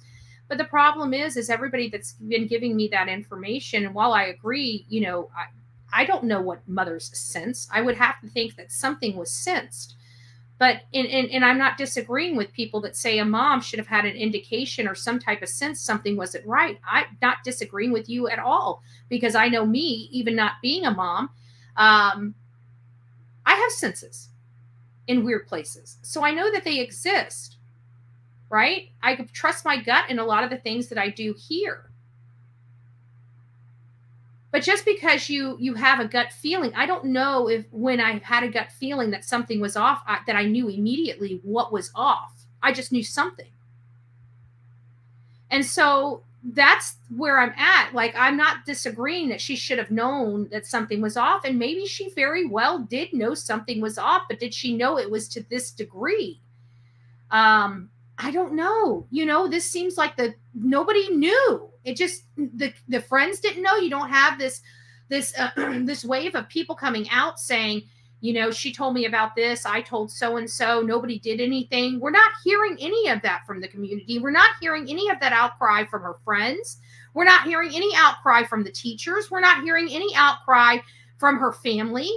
But the problem is everybody that's been giving me that information. And while I agree, I don't know what mothers sense. I would have to think that something was sensed. But and I'm not disagreeing with people that say a mom should have had an indication or some type of sense something wasn't right. I'm not disagreeing with you at all, because I know me, even not being a mom, I have senses in weird places. So I know that they exist, right? I trust my gut in a lot of the things that I do here. But just because you have a gut feeling, I don't know if when I had a gut feeling that something was off, that I knew immediately what was off. I just knew something. And so that's where I'm at. Like, I'm not disagreeing that she should have known that something was off. And maybe she very well did know something was off, but did she know it was to this degree? I don't know. This seems like nobody knew. It just, the friends didn't know. You don't have this wave of people coming out saying, she told me about this. I told so-and-so. Nobody did anything. We're not hearing any of that from the community. We're not hearing any of that outcry from her friends. We're not hearing any outcry from the teachers. We're not hearing any outcry from her family.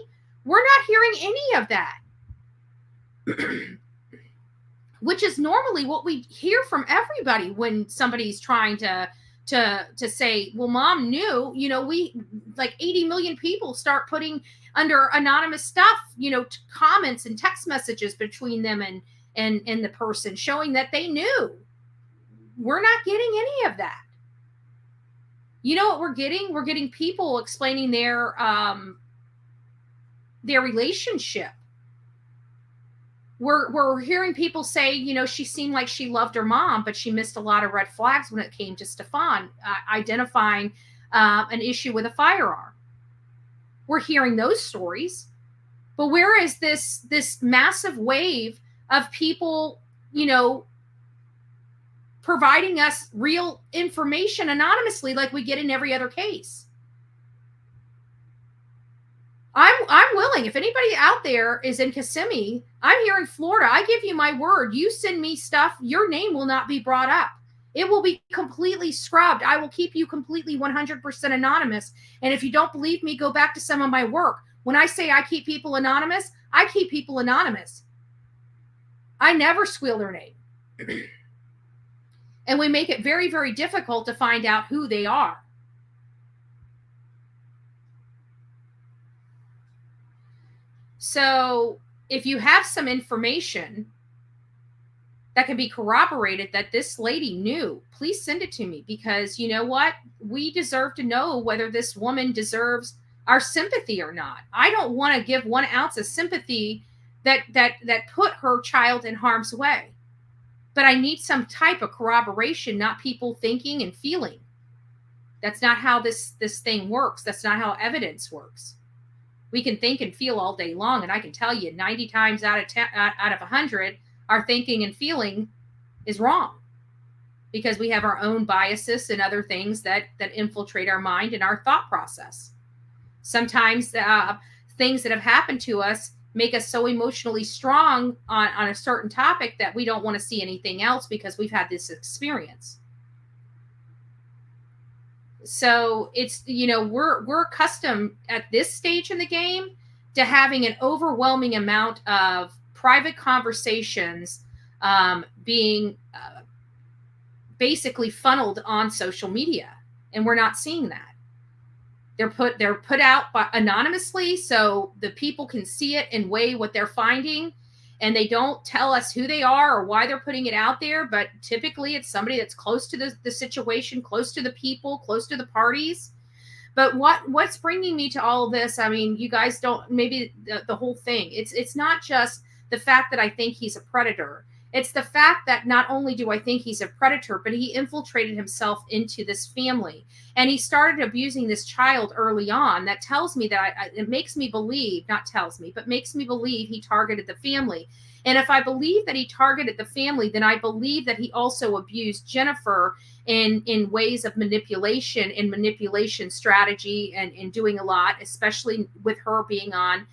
We're not hearing any of that. Which is normally what we hear from everybody when somebody's trying to say, well, mom knew, we like 80 million people start putting under anonymous stuff, comments and text messages between them and the person showing that they knew. We're not getting any of that. You know what we're getting? We're getting people explaining their relationship. We're hearing people say, she seemed like she loved her mom, but she missed a lot of red flags when it came to Stefan identifying an issue with a firearm. We're hearing those stories. But where is this massive wave of people, providing us real information anonymously like we get in every other case? I'm willing. If anybody out there is in Kissimmee, I'm here in Florida. I give you my word. You send me stuff, your name will not be brought up. It will be completely scrubbed. I will keep you completely 100% anonymous. And if you don't believe me, go back to some of my work. When I say I keep people anonymous, I keep people anonymous. I never squeal their name. And we make it very, very difficult to find out who they are. So if you have some information that can be corroborated that this lady knew, please send it to me, because you know what? We deserve to know whether this woman deserves our sympathy or not. I don't want to give 1 ounce of sympathy that put her child in harm's way. But I need some type of corroboration, not people thinking and feeling. That's not how this thing works. That's not how evidence works. We can think and feel all day long, and I can tell you 90 times out of 100, our thinking and feeling is wrong, because we have our own biases and other things that infiltrate our mind and our thought process. Sometimes things that have happened to us make us so emotionally strong on a certain topic that we don't want to see anything else because we've had this experience. So it's, we're accustomed at this stage in the game to having an overwhelming amount of private conversations being basically funneled on social media, and we're not seeing that. They're put out anonymously, so the people can see it and weigh what they're finding, and they don't tell us who they are or why they're putting it out there. But typically it's somebody that's close to the situation, close to the people, close to the parties. But what's bringing me to all of this, I mean, you guys don't, maybe the whole thing, it's not just the fact that I think he's a predator. It's the fact that not only do I think he's a predator, but he infiltrated himself into this family. And he started abusing this child early on. That tells me that it makes me believe, not tells me, but makes me believe he targeted the family. And if I believe that he targeted the family, then I believe that he also abused Jennifer in ways of manipulation and manipulation strategy and doing a lot, especially with her being on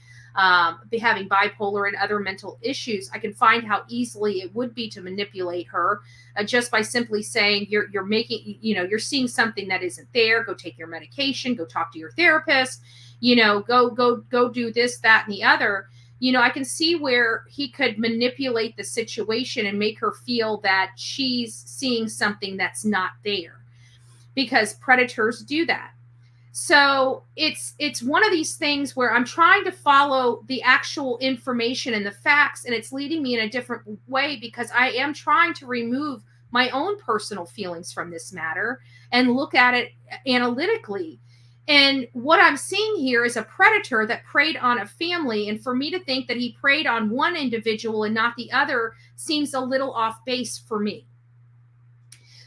having bipolar and other mental issues. I can find how easily it would be to manipulate her just by simply saying you're making, you're seeing something that isn't there. Go take your medication, go talk to your therapist, go do this, that, and the other. I can see where he could manipulate the situation and make her feel that she's seeing something that's not there, because predators do that. So it's one of these things where I'm trying to follow the actual information and the facts, and it's leading me in a different way, because I am trying to remove my own personal feelings from this matter and look at it analytically. And what I'm seeing here is a predator that preyed on a family. And for me to think that he preyed on one individual and not the other seems a little off base for me.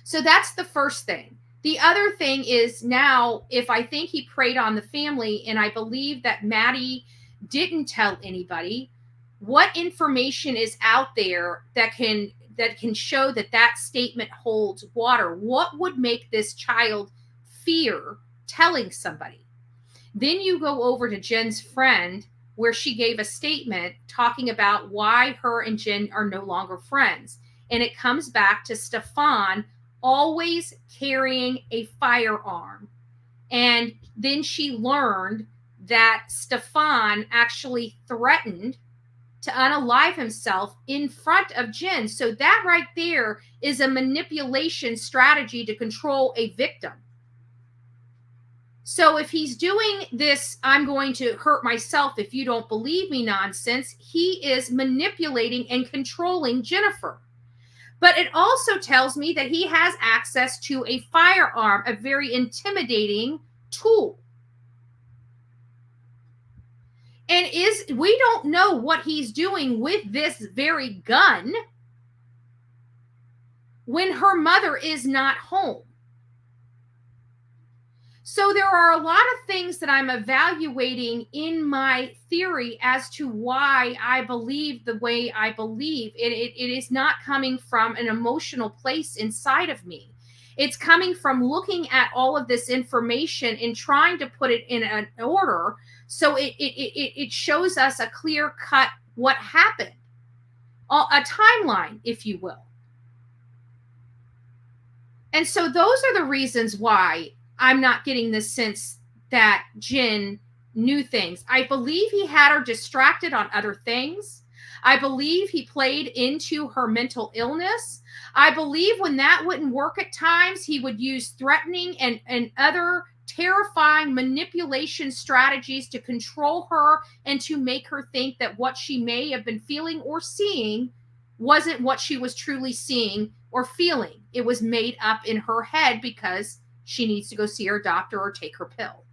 So that's the first thing. The other thing is, now, if I think he preyed on the family and I believe that Maddie didn't tell anybody, what information is out there that can show that statement holds water? What would make this child fear telling somebody? Then you go over to Jen's friend, where she gave a statement talking about why her and Jen are no longer friends. And it comes back to Stefan always carrying a firearm. And then she learned that Stefan actually threatened to unalive himself in front of Jen. So that right there is a manipulation strategy to control a victim. So if he's doing this, I'm going to hurt myself if you don't believe me nonsense, he is manipulating and controlling Jennifer. But it also tells me that he has access to a firearm, a very intimidating tool. And we don't know what he's doing with this very gun when her mother is not home. So there are a lot of things that I'm evaluating in my theory as to why I believe the way I believe. It is not coming from an emotional place inside of me. It's coming from looking at all of this information and trying to put it in an order so it shows us a clear cut what happened, a timeline, if you will. And so those are the reasons why I'm not getting the sense that Jen knew things. I believe he had her distracted on other things. I believe he played into her mental illness. I believe when that wouldn't work at times, he would use threatening and other terrifying manipulation strategies to control her and to make her think that what she may have been feeling or seeing wasn't what she was truly seeing or feeling. It was made up in her head because she needs to go see her doctor or take her pill.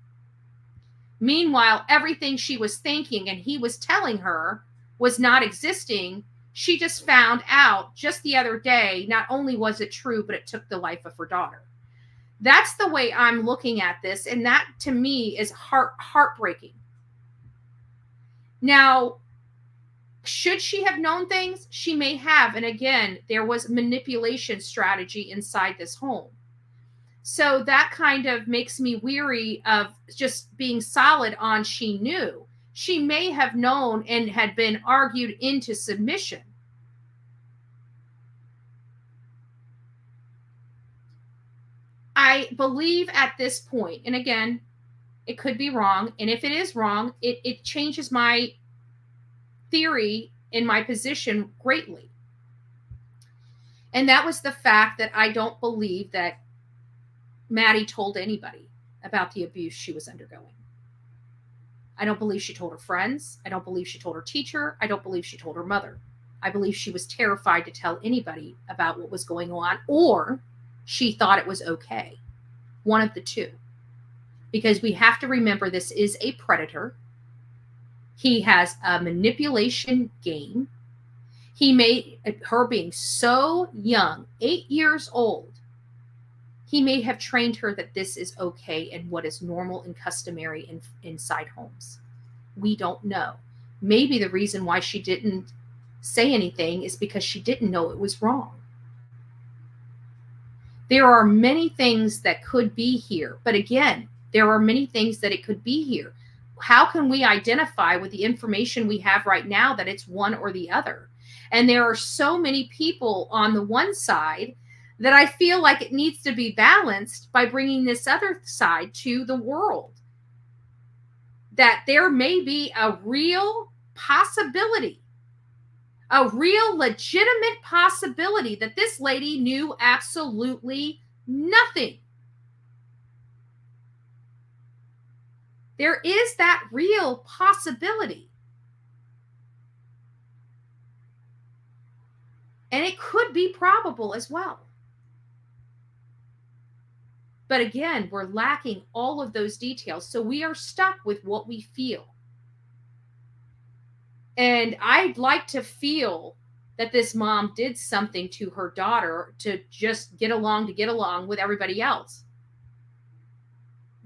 Meanwhile, everything she was thinking and he was telling her was not existing. She just found out just the other day, not only was it true, but it took the life of her daughter. That's the way I'm looking at this. And that to me is heartbreaking. Now, should she have known things? She may have. And again, there was manipulation strategy inside this home. So that kind of makes me weary of just being solid on she knew. She may have known and had been argued into submission. I believe at this point, and again, it could be wrong. And if it is wrong, it changes my theory in my position greatly. And that was the fact that I don't believe that Maddie told anybody about the abuse she was undergoing. I don't believe she told her friends. I don't believe she told her teacher. I don't believe she told her mother. I believe she was terrified to tell anybody about what was going on, or she thought it was okay. One of the two. Because we have to remember this is a predator. He has a manipulation game. He made her being so young, 8 years old. He may have trained her that this is okay and what is normal and customary inside homes. We don't know. Maybe the reason why she didn't say anything is because she didn't know it was wrong. There are many things that could be here. But again, there are many things that it could be here. How can we identify with the information we have right now that it's one or the other? And there are so many people on the one side that I feel like it needs to be balanced by bringing this other side to the world. That there may be a real possibility, a real legitimate possibility that this lady knew absolutely nothing. There is that real possibility. And it could be probable as well. But again, we're lacking all of those details. So we are stuck with what we feel. And I'd like to feel that this mom did something to her daughter to just get along with everybody else.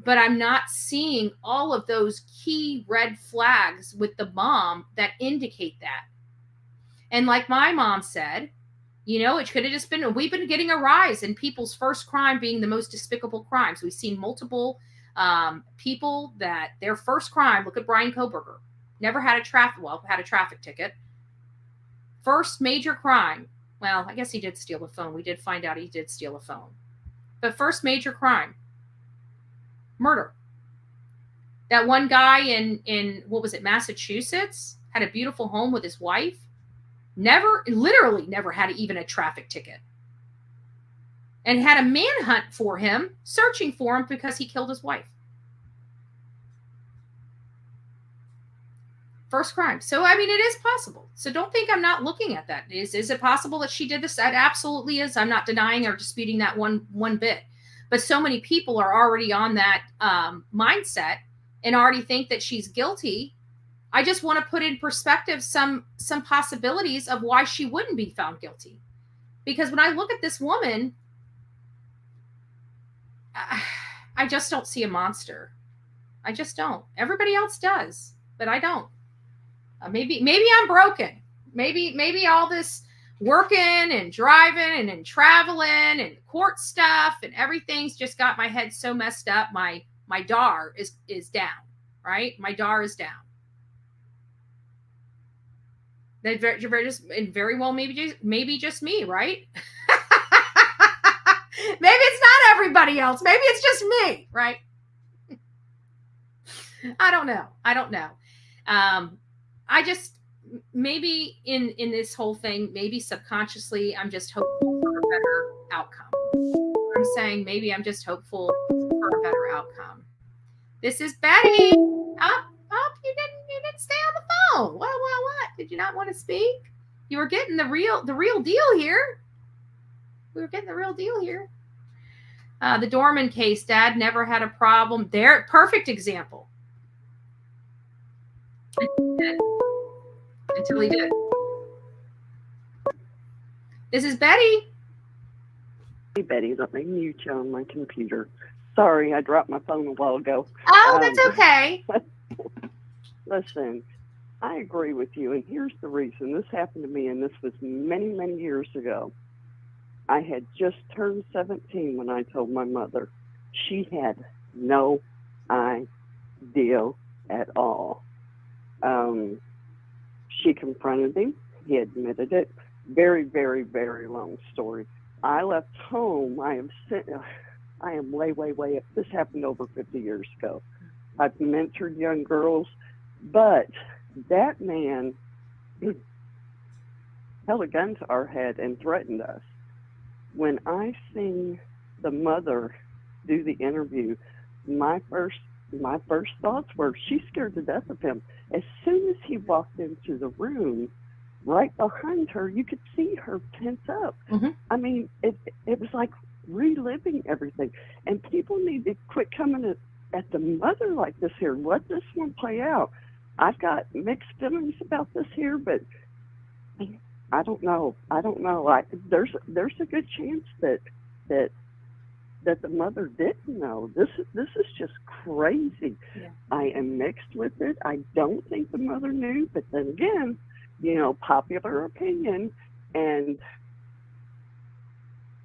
But I'm not seeing all of those key red flags with the mom that indicate that. And like my mom said, you know, it could have just been, we've been getting a rise in people's first crime being the most despicable crimes. We've seen multiple people that their first crime, look at Brian Koberger, never had a traffic ticket. First major crime. Well, I guess he did steal a phone. We did find out he did steal a phone. But first major crime, murder. That one guy in what was it, Massachusetts, had a beautiful home with his wife. Literally never had even a traffic ticket. And had a manhunt for him, searching for him because he killed his wife. First crime. So, I mean, it is possible. So don't think I'm not looking at that. Is it possible that she did this? That absolutely is. I'm not denying or disputing that one bit. But so many people are already on that mindset and already think that she's guilty. I just want to put in perspective some possibilities of why she wouldn't be found guilty. Because when I look at this woman, I just don't see a monster. I just don't. Everybody else does, but I don't. Maybe I'm broken. Maybe all this working and driving and traveling and court stuff and everything's just got my head so messed up. My DAR is down, right? My DAR is down. That very well maybe just me, right? Maybe it's not everybody else. Maybe it's just me, right? I don't know. I just, maybe in this whole thing, maybe subconsciously, I'm just hopeful for a better outcome. I'm saying maybe I'm just hopeful for a better outcome. This is Betty. You didn't stay on the phone. What? Did you not want to speak? You were getting the real deal here. We were getting the real deal here. The Dorman case, Dad never had a problem. There, perfect example. Until he did. This is Betty. Hey, Betty, let me mute you on my computer. Sorry, I dropped my phone a while ago. Oh, that's okay. Listen, I agree with you, and here's the reason. This happened to me, and this was many, many years ago. I had just turned 17 when I told my mother. She had no idea at all. She confronted him. He admitted it. Very, very, very long story. I left home. I am way, way, way up. This happened over 50 years ago. I've mentored young girls, but that man held a gun to our head and threatened us. When I seen the mother do the interview, my first thoughts were, she's scared to death of him. As soon as he walked into the room, right behind her, you could see her tense up. Mm-hmm. I mean, it was like reliving everything. And people need to quit coming at the mother like this here. Let this one play out. I've got mixed feelings about this here, but I don't know. There's a good chance that the mother didn't know. This is just crazy. Yeah. I am mixed with it. I don't think the mother knew, but then again, popular opinion, and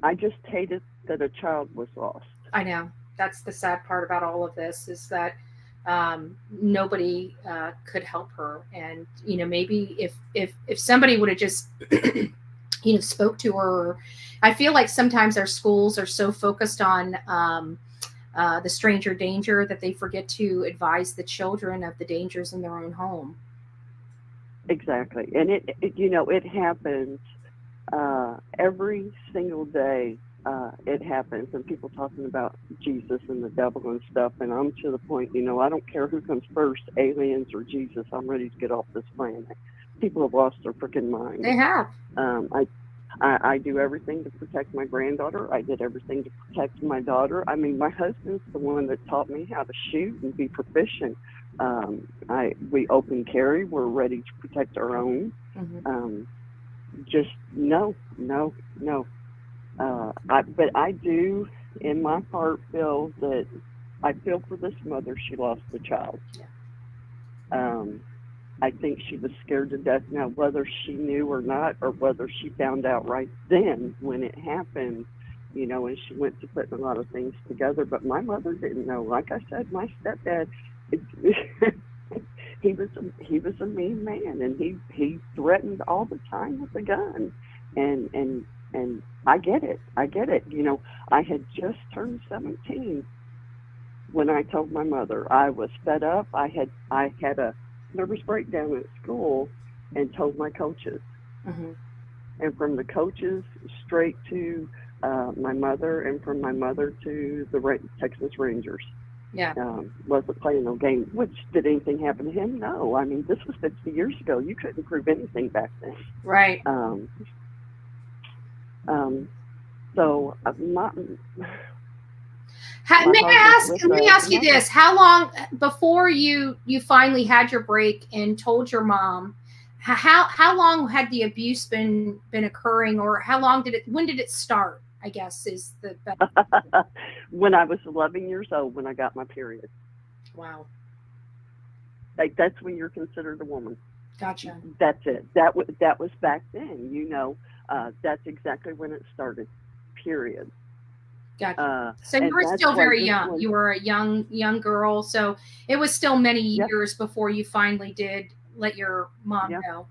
I just hated that a child was lost. I know. That's the sad part about all of this, is that nobody could help her. And, maybe if somebody would have just, spoke to her. I feel like sometimes our schools are so focused on the stranger danger that they forget to advise the children of the dangers in their own home. Exactly. And it happens every single day. It happens, and people talking about Jesus and the devil and stuff, and I'm to the point, I don't care who comes first, aliens or Jesus. I'm ready to get off this planet. People have lost their freaking mind. They have. I do everything to protect my granddaughter. I did everything to protect my daughter. I mean, my husband's the one that taught me how to shoot and be proficient. We open carry. We're ready to protect our own. Mm-hmm. Just no. But I do, in my heart, feel that I feel for this mother. She lost the child. Yeah. I think she was scared to death. Now, whether she knew or not, or whether she found out right then when it happened, and she went to putting a lot of things together. But my mother didn't know. Like I said, my stepdad, he was a mean man, and he threatened all the time with a gun, and I get it. I had just turned 17 when I told my mother. I was fed up. I had a nervous breakdown at school and told my coaches. Mm-hmm. And from the coaches straight to my mother, and from my mother to the Texas Rangers. Yeah. Wasn't playing no game. Which, did anything happen to him? No. I mean, this was 50 years ago. You couldn't prove anything back then. Right. So let me ask you this: how long before you finally had your break and told your mom? How long had the abuse been occurring, or when did it start? I guess is the better. When I was 11 years old, when I got my period. Wow. Like, that's when you're considered a woman. Gotcha. That's it. That was back then. That's exactly when it started. Period. Gotcha. So you were still very young. You were a young girl. So it was still many years before you finally did let your mom know.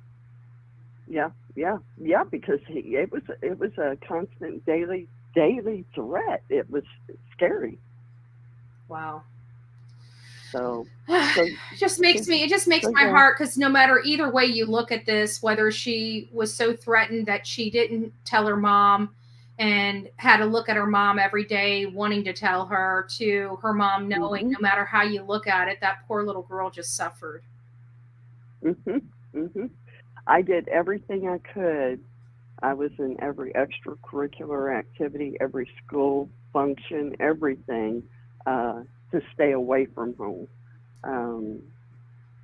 Yeah, because it was a constant daily threat. It was scary. Wow. So, It just makes my heart, because no matter either way you look at this, whether she was so threatened that she didn't tell her mom and had to look at her mom every day wanting to tell her, to her mom knowing no matter how you look at it, that poor little girl just suffered. I did everything I could. I was in every extracurricular activity, every school function, everything, to stay away from home.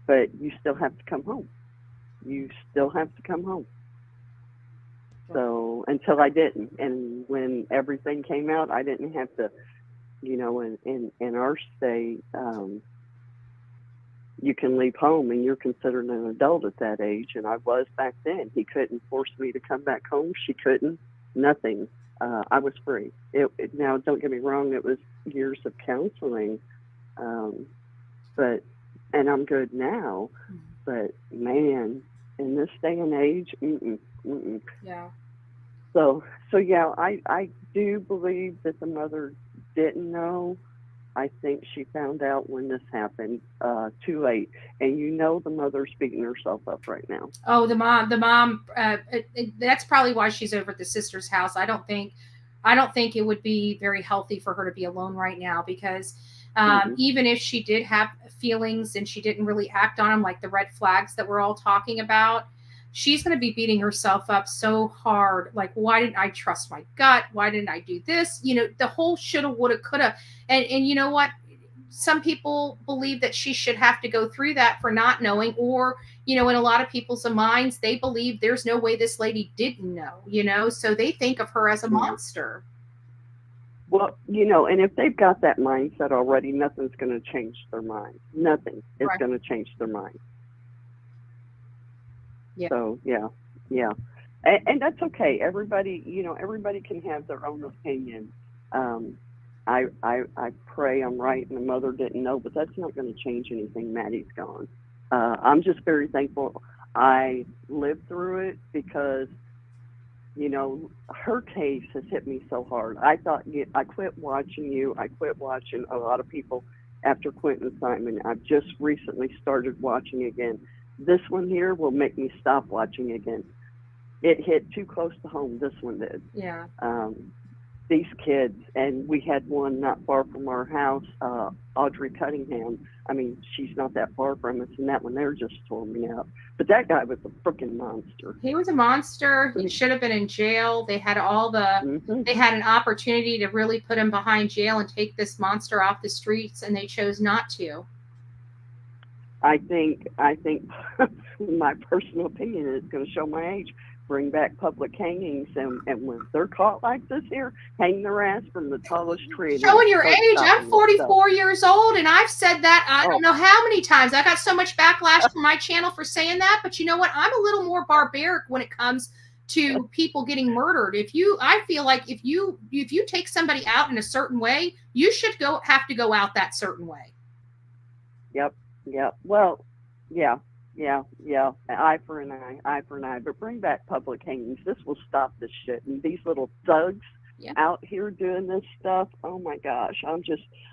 But you still have to come home. You still have to come home. So until I didn't, and when everything came out, I didn't have to, you know, in our state, you can leave home and you're considered an adult at that age. And I was back then. He couldn't force me to come back home. She couldn't, nothing. I was free. Now, don't get me wrong, it was years of counseling, but, and I'm good now, but man, in this day and age, Yeah. So yeah, I do believe that the mother didn't know. I think she found out when this happened, too late. And you know the mother's beating herself up right now. Oh, the mom, that's probably why she's over at the sister's house. I don't think it would be very healthy for her to be alone right now, because even if she did have feelings and she didn't really act on them, like the red flags that we're all talking about, she's going to be beating herself up so hard. Like, why didn't I trust my gut? Why didn't I do this? You know, the whole shoulda, woulda, coulda. And you know what? Some people believe that she should have to go through that for not knowing, or, you know, in a lot of people's minds, they believe there's no way this lady didn't know, you know, so they think of her as a monster. Well, you know, and if they've got that mindset already, nothing's going to change their mind. Nothing is going to change their mind. Yeah. So, yeah. And that's okay. Everybody, you know, everybody can have their own opinion. I pray I'm right and the mother didn't know, but that's not going to change anything. Maddie's gone. I'm just very thankful I lived through it, because, you know, her case has hit me so hard. I thought, I quit watching you. I quit watching a lot of people after Quentin Simon. I've just recently started watching again. This one here will make me stop watching again. It hit too close to home. This one did. Yeah. These kids, and we had one not far from our house, Audrey Cunningham. I mean, she's not that far from us, and that one there just tore me up. But that guy was a freaking monster. He was a monster. He should have been in jail. They had they had an opportunity to really put him behind jail and take this monster off the streets, and they chose not to. I think my personal opinion is going to show my age. Bring back public hangings, and when they're caught like this here, hang their ass from the tallest tree. Showing your age. I'm 44 years old, and I've said that I don't know how many times. I got so much backlash from my channel for saying that, but you know what? I'm a little more barbaric when it comes to people getting murdered. I feel like if you take somebody out in a certain way, you should have to go out that certain way. Yep. Well, yeah. Eye for an eye. But bring back public hangings. This will stop this shit. And these little thugs out here doing this stuff. Oh my gosh.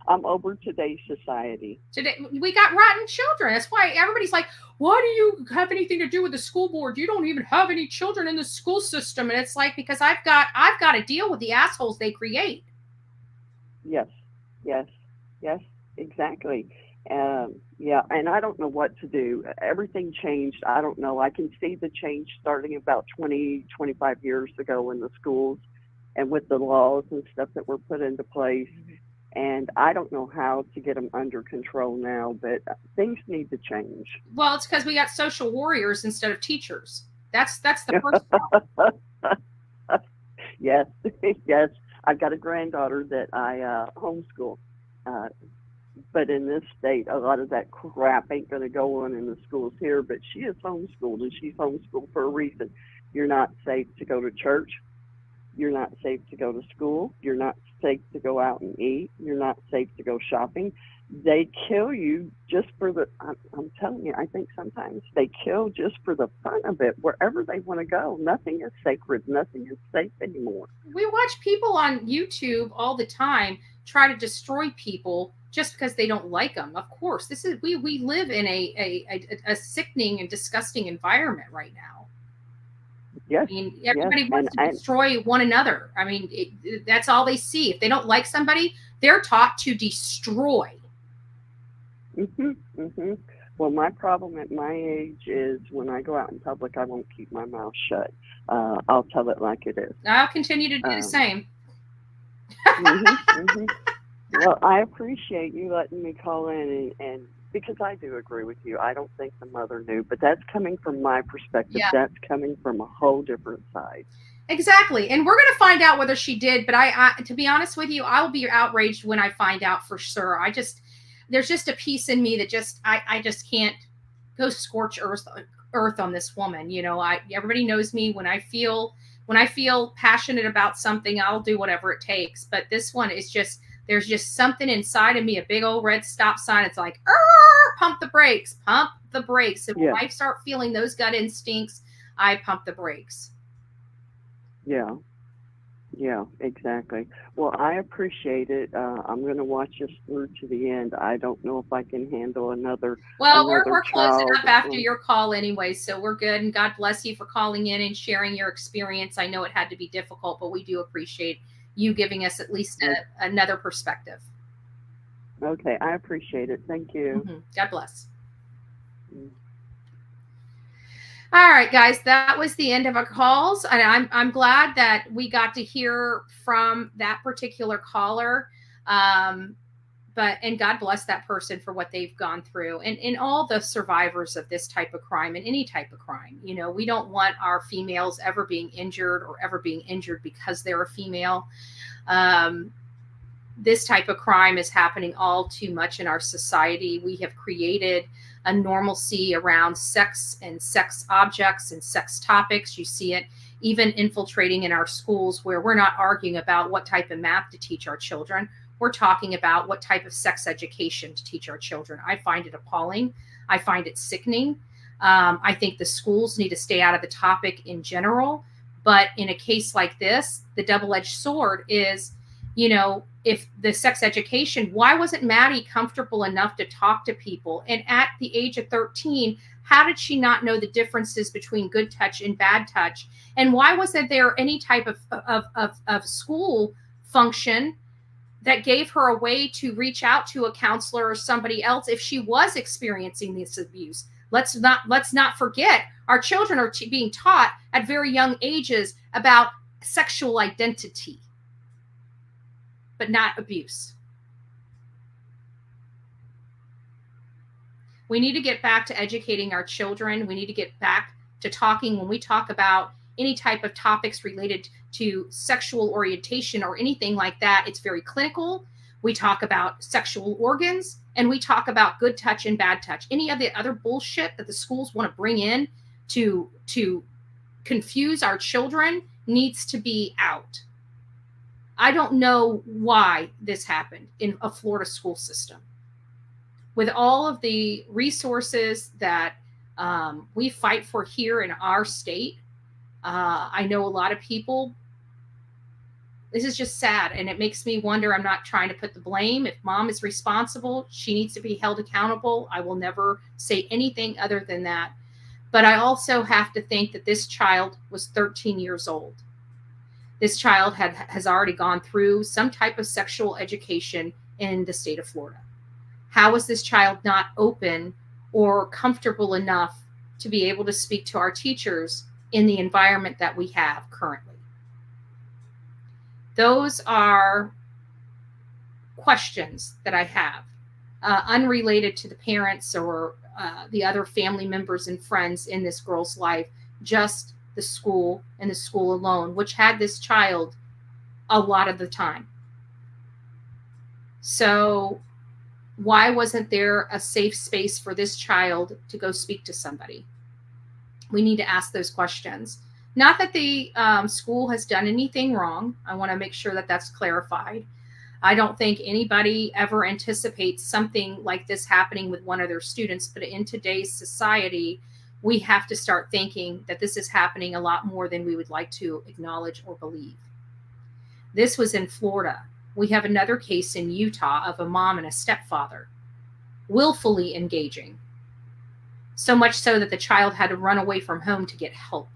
I'm over today's society. Today we got rotten children. That's why everybody's like, why do you have anything to do with the school board? You don't even have any children in the school system. And it's like, because I've got to deal with the assholes they create. Yes, exactly. Yeah, and I don't know what to do. Everything changed. I don't know. I can see the change starting about 25 years ago in the schools and with the laws and stuff that were put into place. And I don't know how to get them under control now, but things need to change. Well, it's because we got social warriors instead of teachers. That's the first problem. Yes. I've got a granddaughter that I homeschool. But in this state, a lot of that crap ain't going to go on in the schools here. But she is homeschooled, and she's homeschooled for a reason. You're not safe to go to church. You're not safe to go to school. You're not safe to go out and eat. You're not safe to go shopping. They kill you just for the, I'm telling you, I think sometimes they kill just for the fun of it. Wherever they want to go, nothing is sacred. Nothing is safe anymore. We watch people on YouTube all the time try to destroy people just because they don't like them. Of course, we live in a sickening and disgusting environment right now. Yes. I mean, everybody wants to destroy one another. I mean, that's all they see. If they don't like somebody, they're taught to destroy. Well, my problem at my age is when I go out in public, I won't keep my mouth shut. I'll tell it like it is. I'll continue to do the same. Well, I appreciate you letting me call in, and because I do agree with you. I don't think the mother knew, but that's coming from my perspective. Yeah. That's coming from a whole different side. Exactly. And we're going to find out whether she did. But I, to be honest with you, I will be outraged when I find out for sure. There's just a piece in me that I just can't go scorch earth on this woman. You know, everybody knows me. When I feel passionate about something, I'll do whatever it takes. But this one is just, there's just something inside of me, a big old red stop sign. It's like, pump the brakes, pump the brakes. And when I start feeling those gut instincts, I pump the brakes. Yeah, exactly. Well, I appreciate it. I'm going to watch this through to the end. I don't know if I can handle another. Well, we're closing up after your call anyway, so we're good. And God bless you for calling in and sharing your experience. I know it had to be difficult, but we do appreciate you giving us at least another perspective. Okay, I appreciate it. Thank you. God bless. All right, guys, that was the end of our calls. And I'm glad that we got to hear from that particular caller. And God bless that person for what they've gone through, and all the survivors of this type of crime and any type of crime. You know, we don't want our females ever being injured or ever being injured because they're a female. This type of crime is happening all too much in our society. We have created a normalcy around sex and sex objects and sex topics. You see it even infiltrating in our schools, where we're not arguing about what type of math to teach our children. We're talking about what type of sex education to teach our children. I find it appalling. I find it sickening. I think the schools need to stay out of the topic in general. But in a case like this, the double-edged sword is, you know, if the sex education, why wasn't Maddie comfortable enough to talk to people? And at the age of 13, how did she not know the differences between good touch and bad touch? And why wasn't there any type of school function that gave her a way to reach out to a counselor or somebody else if she was experiencing this abuse? Let's not forget, our children are being taught at very young ages about sexual identity, but not abuse. We need to get back to educating our children. We need to get back to talking when we talk about any type of topics related to sexual orientation or anything like that. It's very clinical. We talk about sexual organs, and we talk about good touch and bad touch. Any of the other bullshit that the schools want to bring in to confuse our children needs to be out. I don't know why this happened in a Florida school system. With all of the resources that we fight for here in our state, I know a lot of people, this is just sad, and it makes me wonder. I'm not trying to put the blame. If mom is responsible, she needs to be held accountable. I will never say anything other than that. But I also have to think that this child was 13 years old. This child has already gone through some type of sexual education in the state of Florida. How is this child not open or comfortable enough to be able to speak to our teachers in the environment that we have currently? Those are questions that I have, unrelated to the parents or the other family members and friends in this girl's life, just the school and the school alone, which had this child a lot of the time. So why wasn't there a safe space for this child to go speak to somebody? We need to ask those questions. Not that the school has done anything wrong. I want to make sure that that's clarified. I don't think anybody ever anticipates something like this happening with one of their students, but in today's society, we have to start thinking that this is happening a lot more than we would like to acknowledge or believe. This was in Florida, we have another case in Utah of a mom and a stepfather willfully engaging, so much so that the child had to run away from home to get help.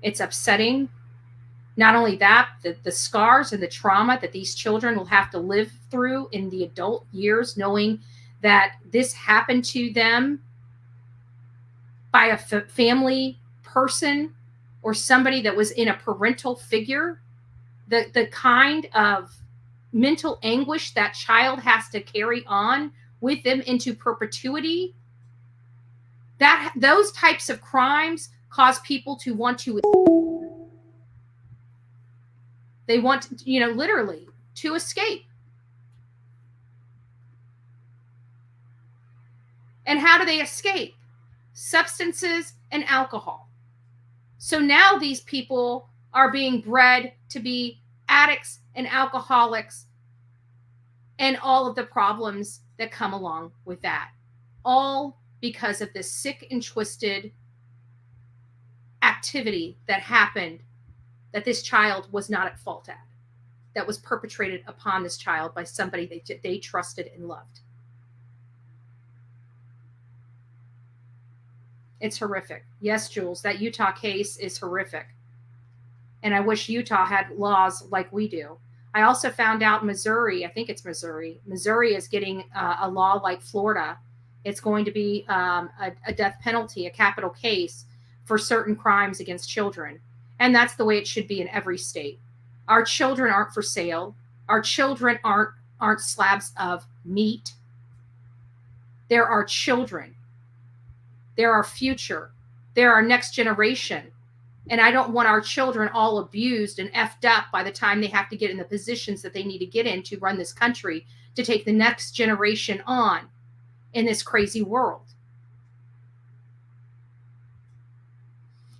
It's upsetting. Not only that, the scars and the trauma that these children will have to live through in the adult years, knowing that this happened to them by a family person or somebody that was in a parental figure, the kind of mental anguish that child has to carry on with them into perpetuity, that those types of crimes cause people to want to, they want, literally to escape. And how do they escape? Substances and alcohol. So now these people are being bred to be addicts and alcoholics and all of the problems that come along with that. All because of this sick and twisted activity that happened, that this child was not at fault at, that was perpetrated upon this child by somebody they trusted and loved. It's horrific. Yes, Jules, that Utah case is horrific. And I wish Utah had laws like we do. I also found out Missouri, I think it's Missouri. Missouri is getting a law like Florida. It's going to be a death penalty, a capital case for certain crimes against children. And that's the way it should be in every state. Our children aren't for sale. Our children aren't slabs of meat. They're our children. They're our future. They're our next generation. And I don't want our children all abused and effed up by the time they have to get in the positions that they need to get in to run this country, to take the next generation on in this crazy world.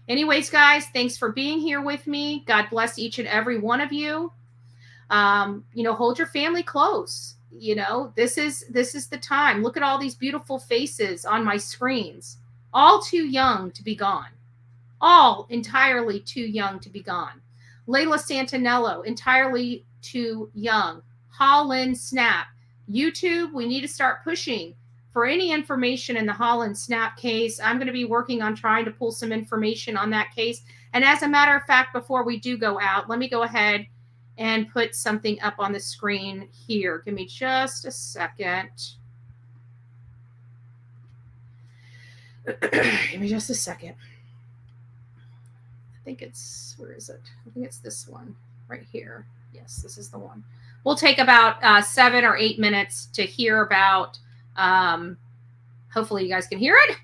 Anyways, guys, thanks for being here with me. God bless each and every one of you. Hold your family close. This is the time. Look at all these beautiful faces on my screens. All too young to be gone. All entirely too young to be gone. Layla Santinello, entirely too young. Holland Snap. YouTube, we need to start pushing for any information in the Holland Snap case. I'm going to be working on trying to pull some information on that case. And as a matter of fact, before we do go out, let me go ahead and put something up on the screen here. Give me just a second. Give me just a second. I think it's, where is it? I think it's this one right here. Yes, this is the one. We'll take about 7 or 8 minutes to hear about, hopefully you guys can hear it.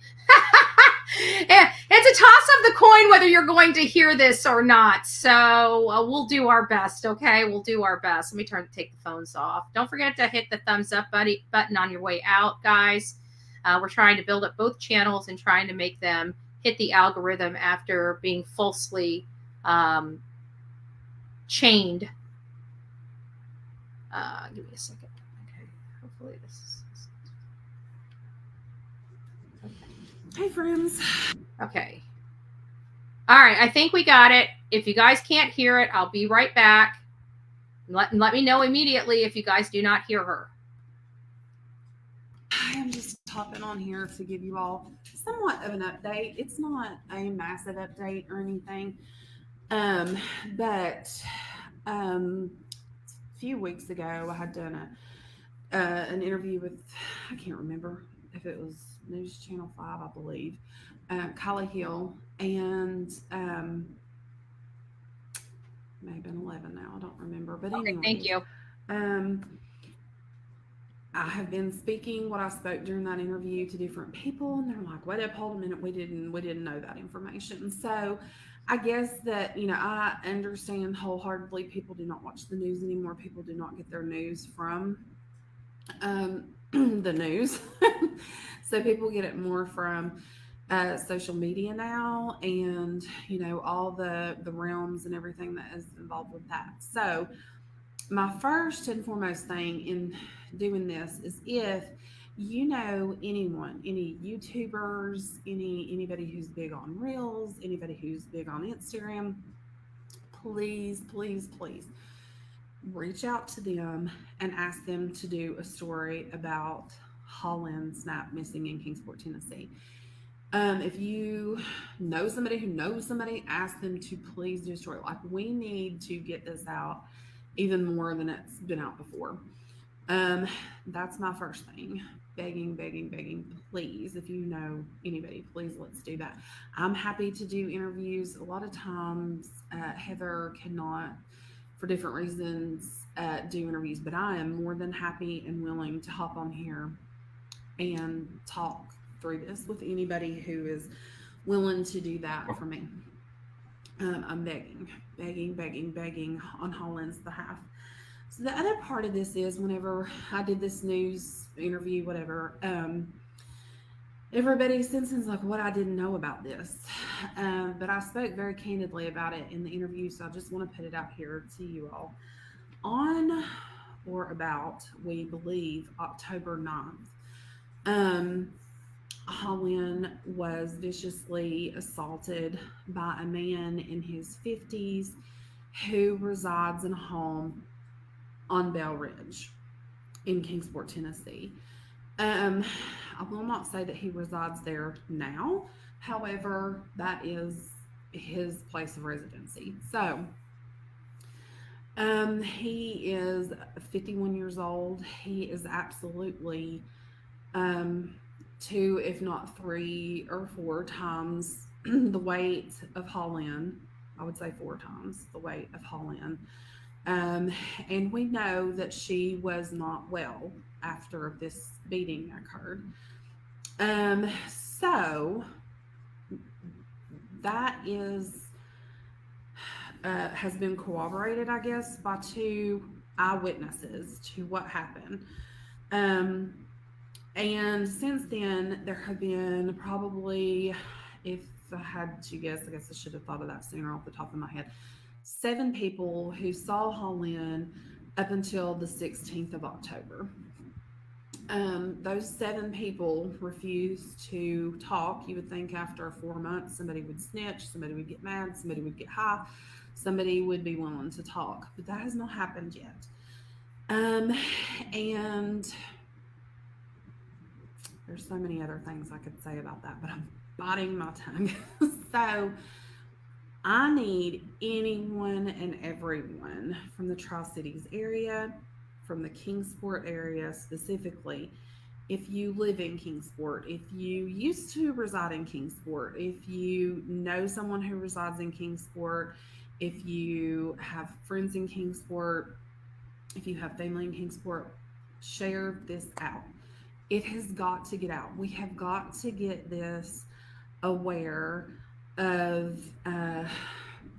It's a toss of the coin whether you're going to hear this or not. So we'll do our best, okay? We'll do our best. Let me take the phones off. Don't forget to hit the thumbs up button on your way out, guys. We're trying to build up both channels and trying to make them hit the algorithm after being falsely chained. Give me a second. Okay, hopefully this is... Okay. Hey, friends. Okay. All right, I think we got it. If you guys can't hear it, I'll be right back. Let me know immediately if you guys do not hear her. I am just hopping on here to give you all somewhat of an update. It's not a massive update or anything, but a few weeks ago I had done an interview with, I can't remember if it was News Channel 5, I believe, Kylie Hill, and may have been 11 now, I don't remember, but anyway. Okay, thank you. I have been speaking what I spoke during that interview to different people, and they're like, wait up, hold a minute, we didn't know that information. So I guess that, I understand wholeheartedly people do not watch the news anymore. People do not get their news from the news. So people get it more from social media now, and all the realms and everything that is involved with that. So my first and foremost thing in doing this is, if you know anyone, any YouTubers, anybody who's big on Reels, anybody who's big on Instagram, please, please, please reach out to them and ask them to do a story about Holland Snap missing in Kingsport, Tennessee. If you know somebody who knows somebody, ask them to please do a story. Like, we need to get this out even more than it's been out before. That's my first thing. Begging, begging, begging, please, if you know anybody, please let's do that. I'm happy to do interviews. A lot of times, Heather cannot, for different reasons, do interviews, but I am more than happy and willing to hop on here and talk through this with anybody who is willing to do that for me. I'm begging, begging, begging, begging on Holland's behalf. So the other part of this is, whenever I did this news interview, whatever, everybody sends like what I didn't know about this. But I spoke very candidly about it in the interview, so I just want to put it out here to you all. On or about, we believe, October 9th, Holland was viciously assaulted by a man in his 50s who resides in a home on Bell Ridge in Kingsport, Tennessee. I will not say that he resides there now. However, that is his place of residency. So, he is 51 years old. He is absolutely 2, if not 3 or 4 times the weight of Holland. I would say 4 times the weight of Holland. And we know that she was not well after this beating occurred. So that is, has been corroborated, I guess, by 2 eyewitnesses to what happened. And since then, there have been probably, if I had to guess, I guess I should have thought of that sooner off the top of my head, 7 people who saw Holland up until the 16th of October. Those 7 people refused to talk. You would think after 4 months, somebody would snitch, somebody would get mad, somebody would get high, somebody would be willing to talk. But that has not happened yet. And there's so many other things I could say about that, but I'm biting my tongue. So I need anyone and everyone from the Tri-Cities area, from the Kingsport area specifically. If you live in Kingsport, if you used to reside in Kingsport, if you know someone who resides in Kingsport, if you have friends in Kingsport, if you have family in Kingsport, share this out. It has got to get out. We have got to get this aware of,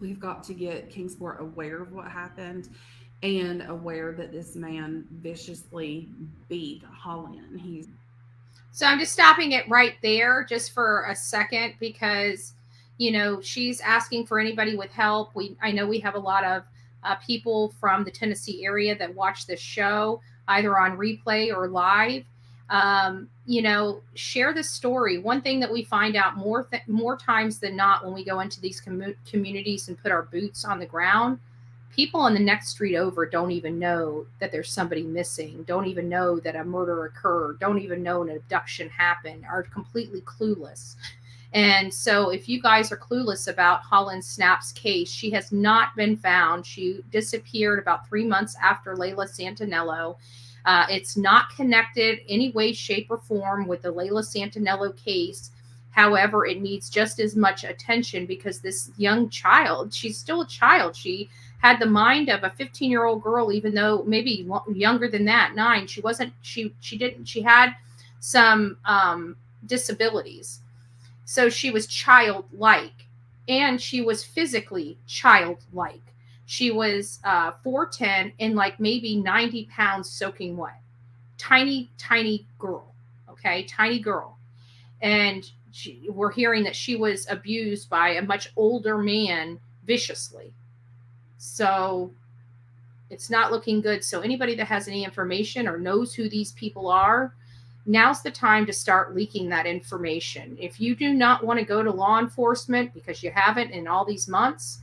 we've got to get Kingsport aware of what happened and aware that this man viciously beat Holland. So I'm just stopping it right there just for a second because, you know, she's asking for anybody with help. I know we have a lot of people from the Tennessee area that watch this show either on replay or live. You know, share this story. One thing that we find out more times than not when we go into these communities and put our boots on the ground, people on the next street over don't even know that there's somebody missing, don't even know that a murder occurred, don't even know an abduction happened, are completely clueless. And so if you guys are clueless about Holland Snap's case, she has not been found. She disappeared about 3 months after Layla Santinello. It's not connected any way, shape, or form with the Layla Santinello case. However, it needs just as much attention because this young child, she's still a child. She had the mind of a 15-year-old girl, even though maybe younger than that, 9. She had some disabilities. So she was childlike and she was physically childlike. She was 4'10" and like maybe 90 pounds soaking wet. Tiny, tiny girl. Okay, tiny girl. And we're hearing that she was abused by a much older man viciously. So it's not looking good. So anybody that has any information or knows who these people are, now's the time to start leaking that information. If you do not want to go to law enforcement because you haven't in all these months,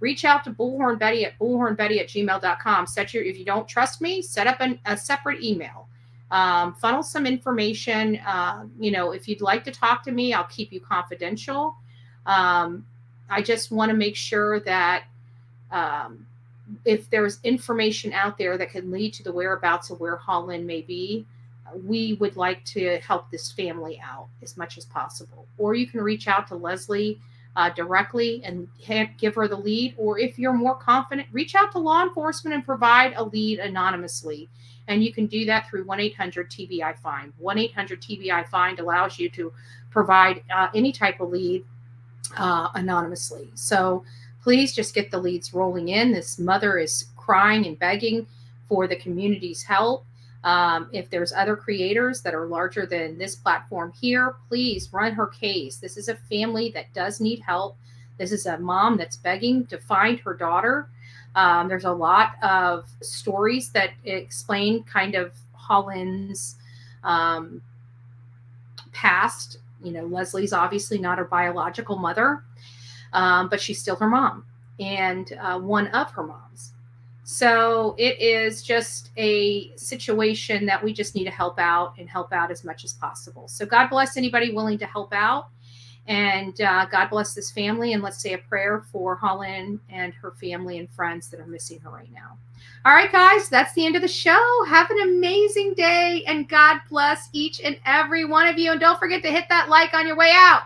reach out to Bullhorn Betty at bullhornbetty@gmail.com. If you don't trust me, set up a separate email. Funnel some information. If you'd like to talk to me, I'll keep you confidential. I just want to make sure that if there's information out there that could lead to the whereabouts of where Holland may be, we would like to help this family out as much as possible. Or you can reach out to Leslie directly and give her the lead. Or if you're more confident, reach out to law enforcement and provide a lead anonymously. And you can do that through 1-800-TBI-FIND. 1-800-TBI-FIND allows you to provide any type of lead anonymously. So please just get the leads rolling in. This mother is crying and begging for the community's help. If there's other creators that are larger than this platform here, please run her case. This is a family that does need help. This is a mom that's begging to find her daughter. There's a lot of stories that explain kind of Holland's past. Leslie's obviously not her biological mother, but she's still her mom and one of her moms. So it is just a situation that we just need to help out as much as possible. So God bless anybody willing to help out. And God bless this family. And let's say a prayer for Holland and her family and friends that are missing her right now. All right, guys, that's the end of the show. Have an amazing day. And God bless each and every one of you. And don't forget to hit that like on your way out.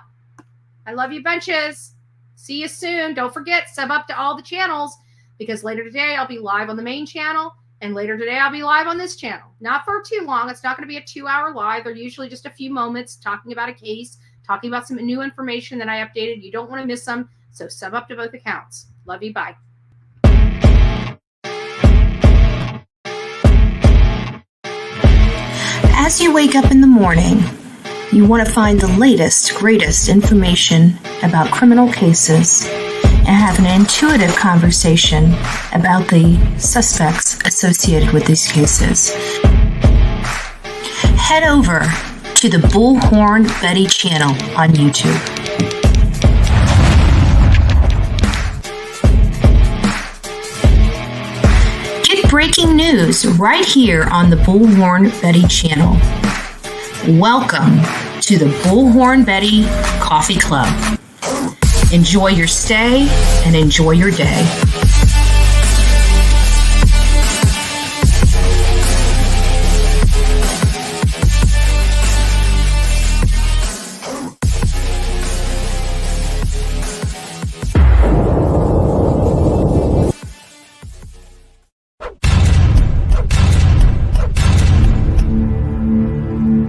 I love you bunches. See you soon. Don't forget, sub up to all the channels, because later today I'll be live on the main channel. And later today I'll be live on this channel. Not for too long. It's not going to be a 2-hour live. They're usually just a few moments talking about a case, talking about some new information that I updated. You don't want to miss them. So sub up to both accounts. Love you. Bye. As you wake up in the morning, you want to find the latest, greatest information about criminal cases and have an intuitive conversation about the suspects associated with these cases. Head over to the Bullhorn Betty channel on YouTube. Get breaking news right here on the Bullhorn Betty channel. Welcome to the Bullhorn Betty Coffee Club. Enjoy your stay and enjoy your day.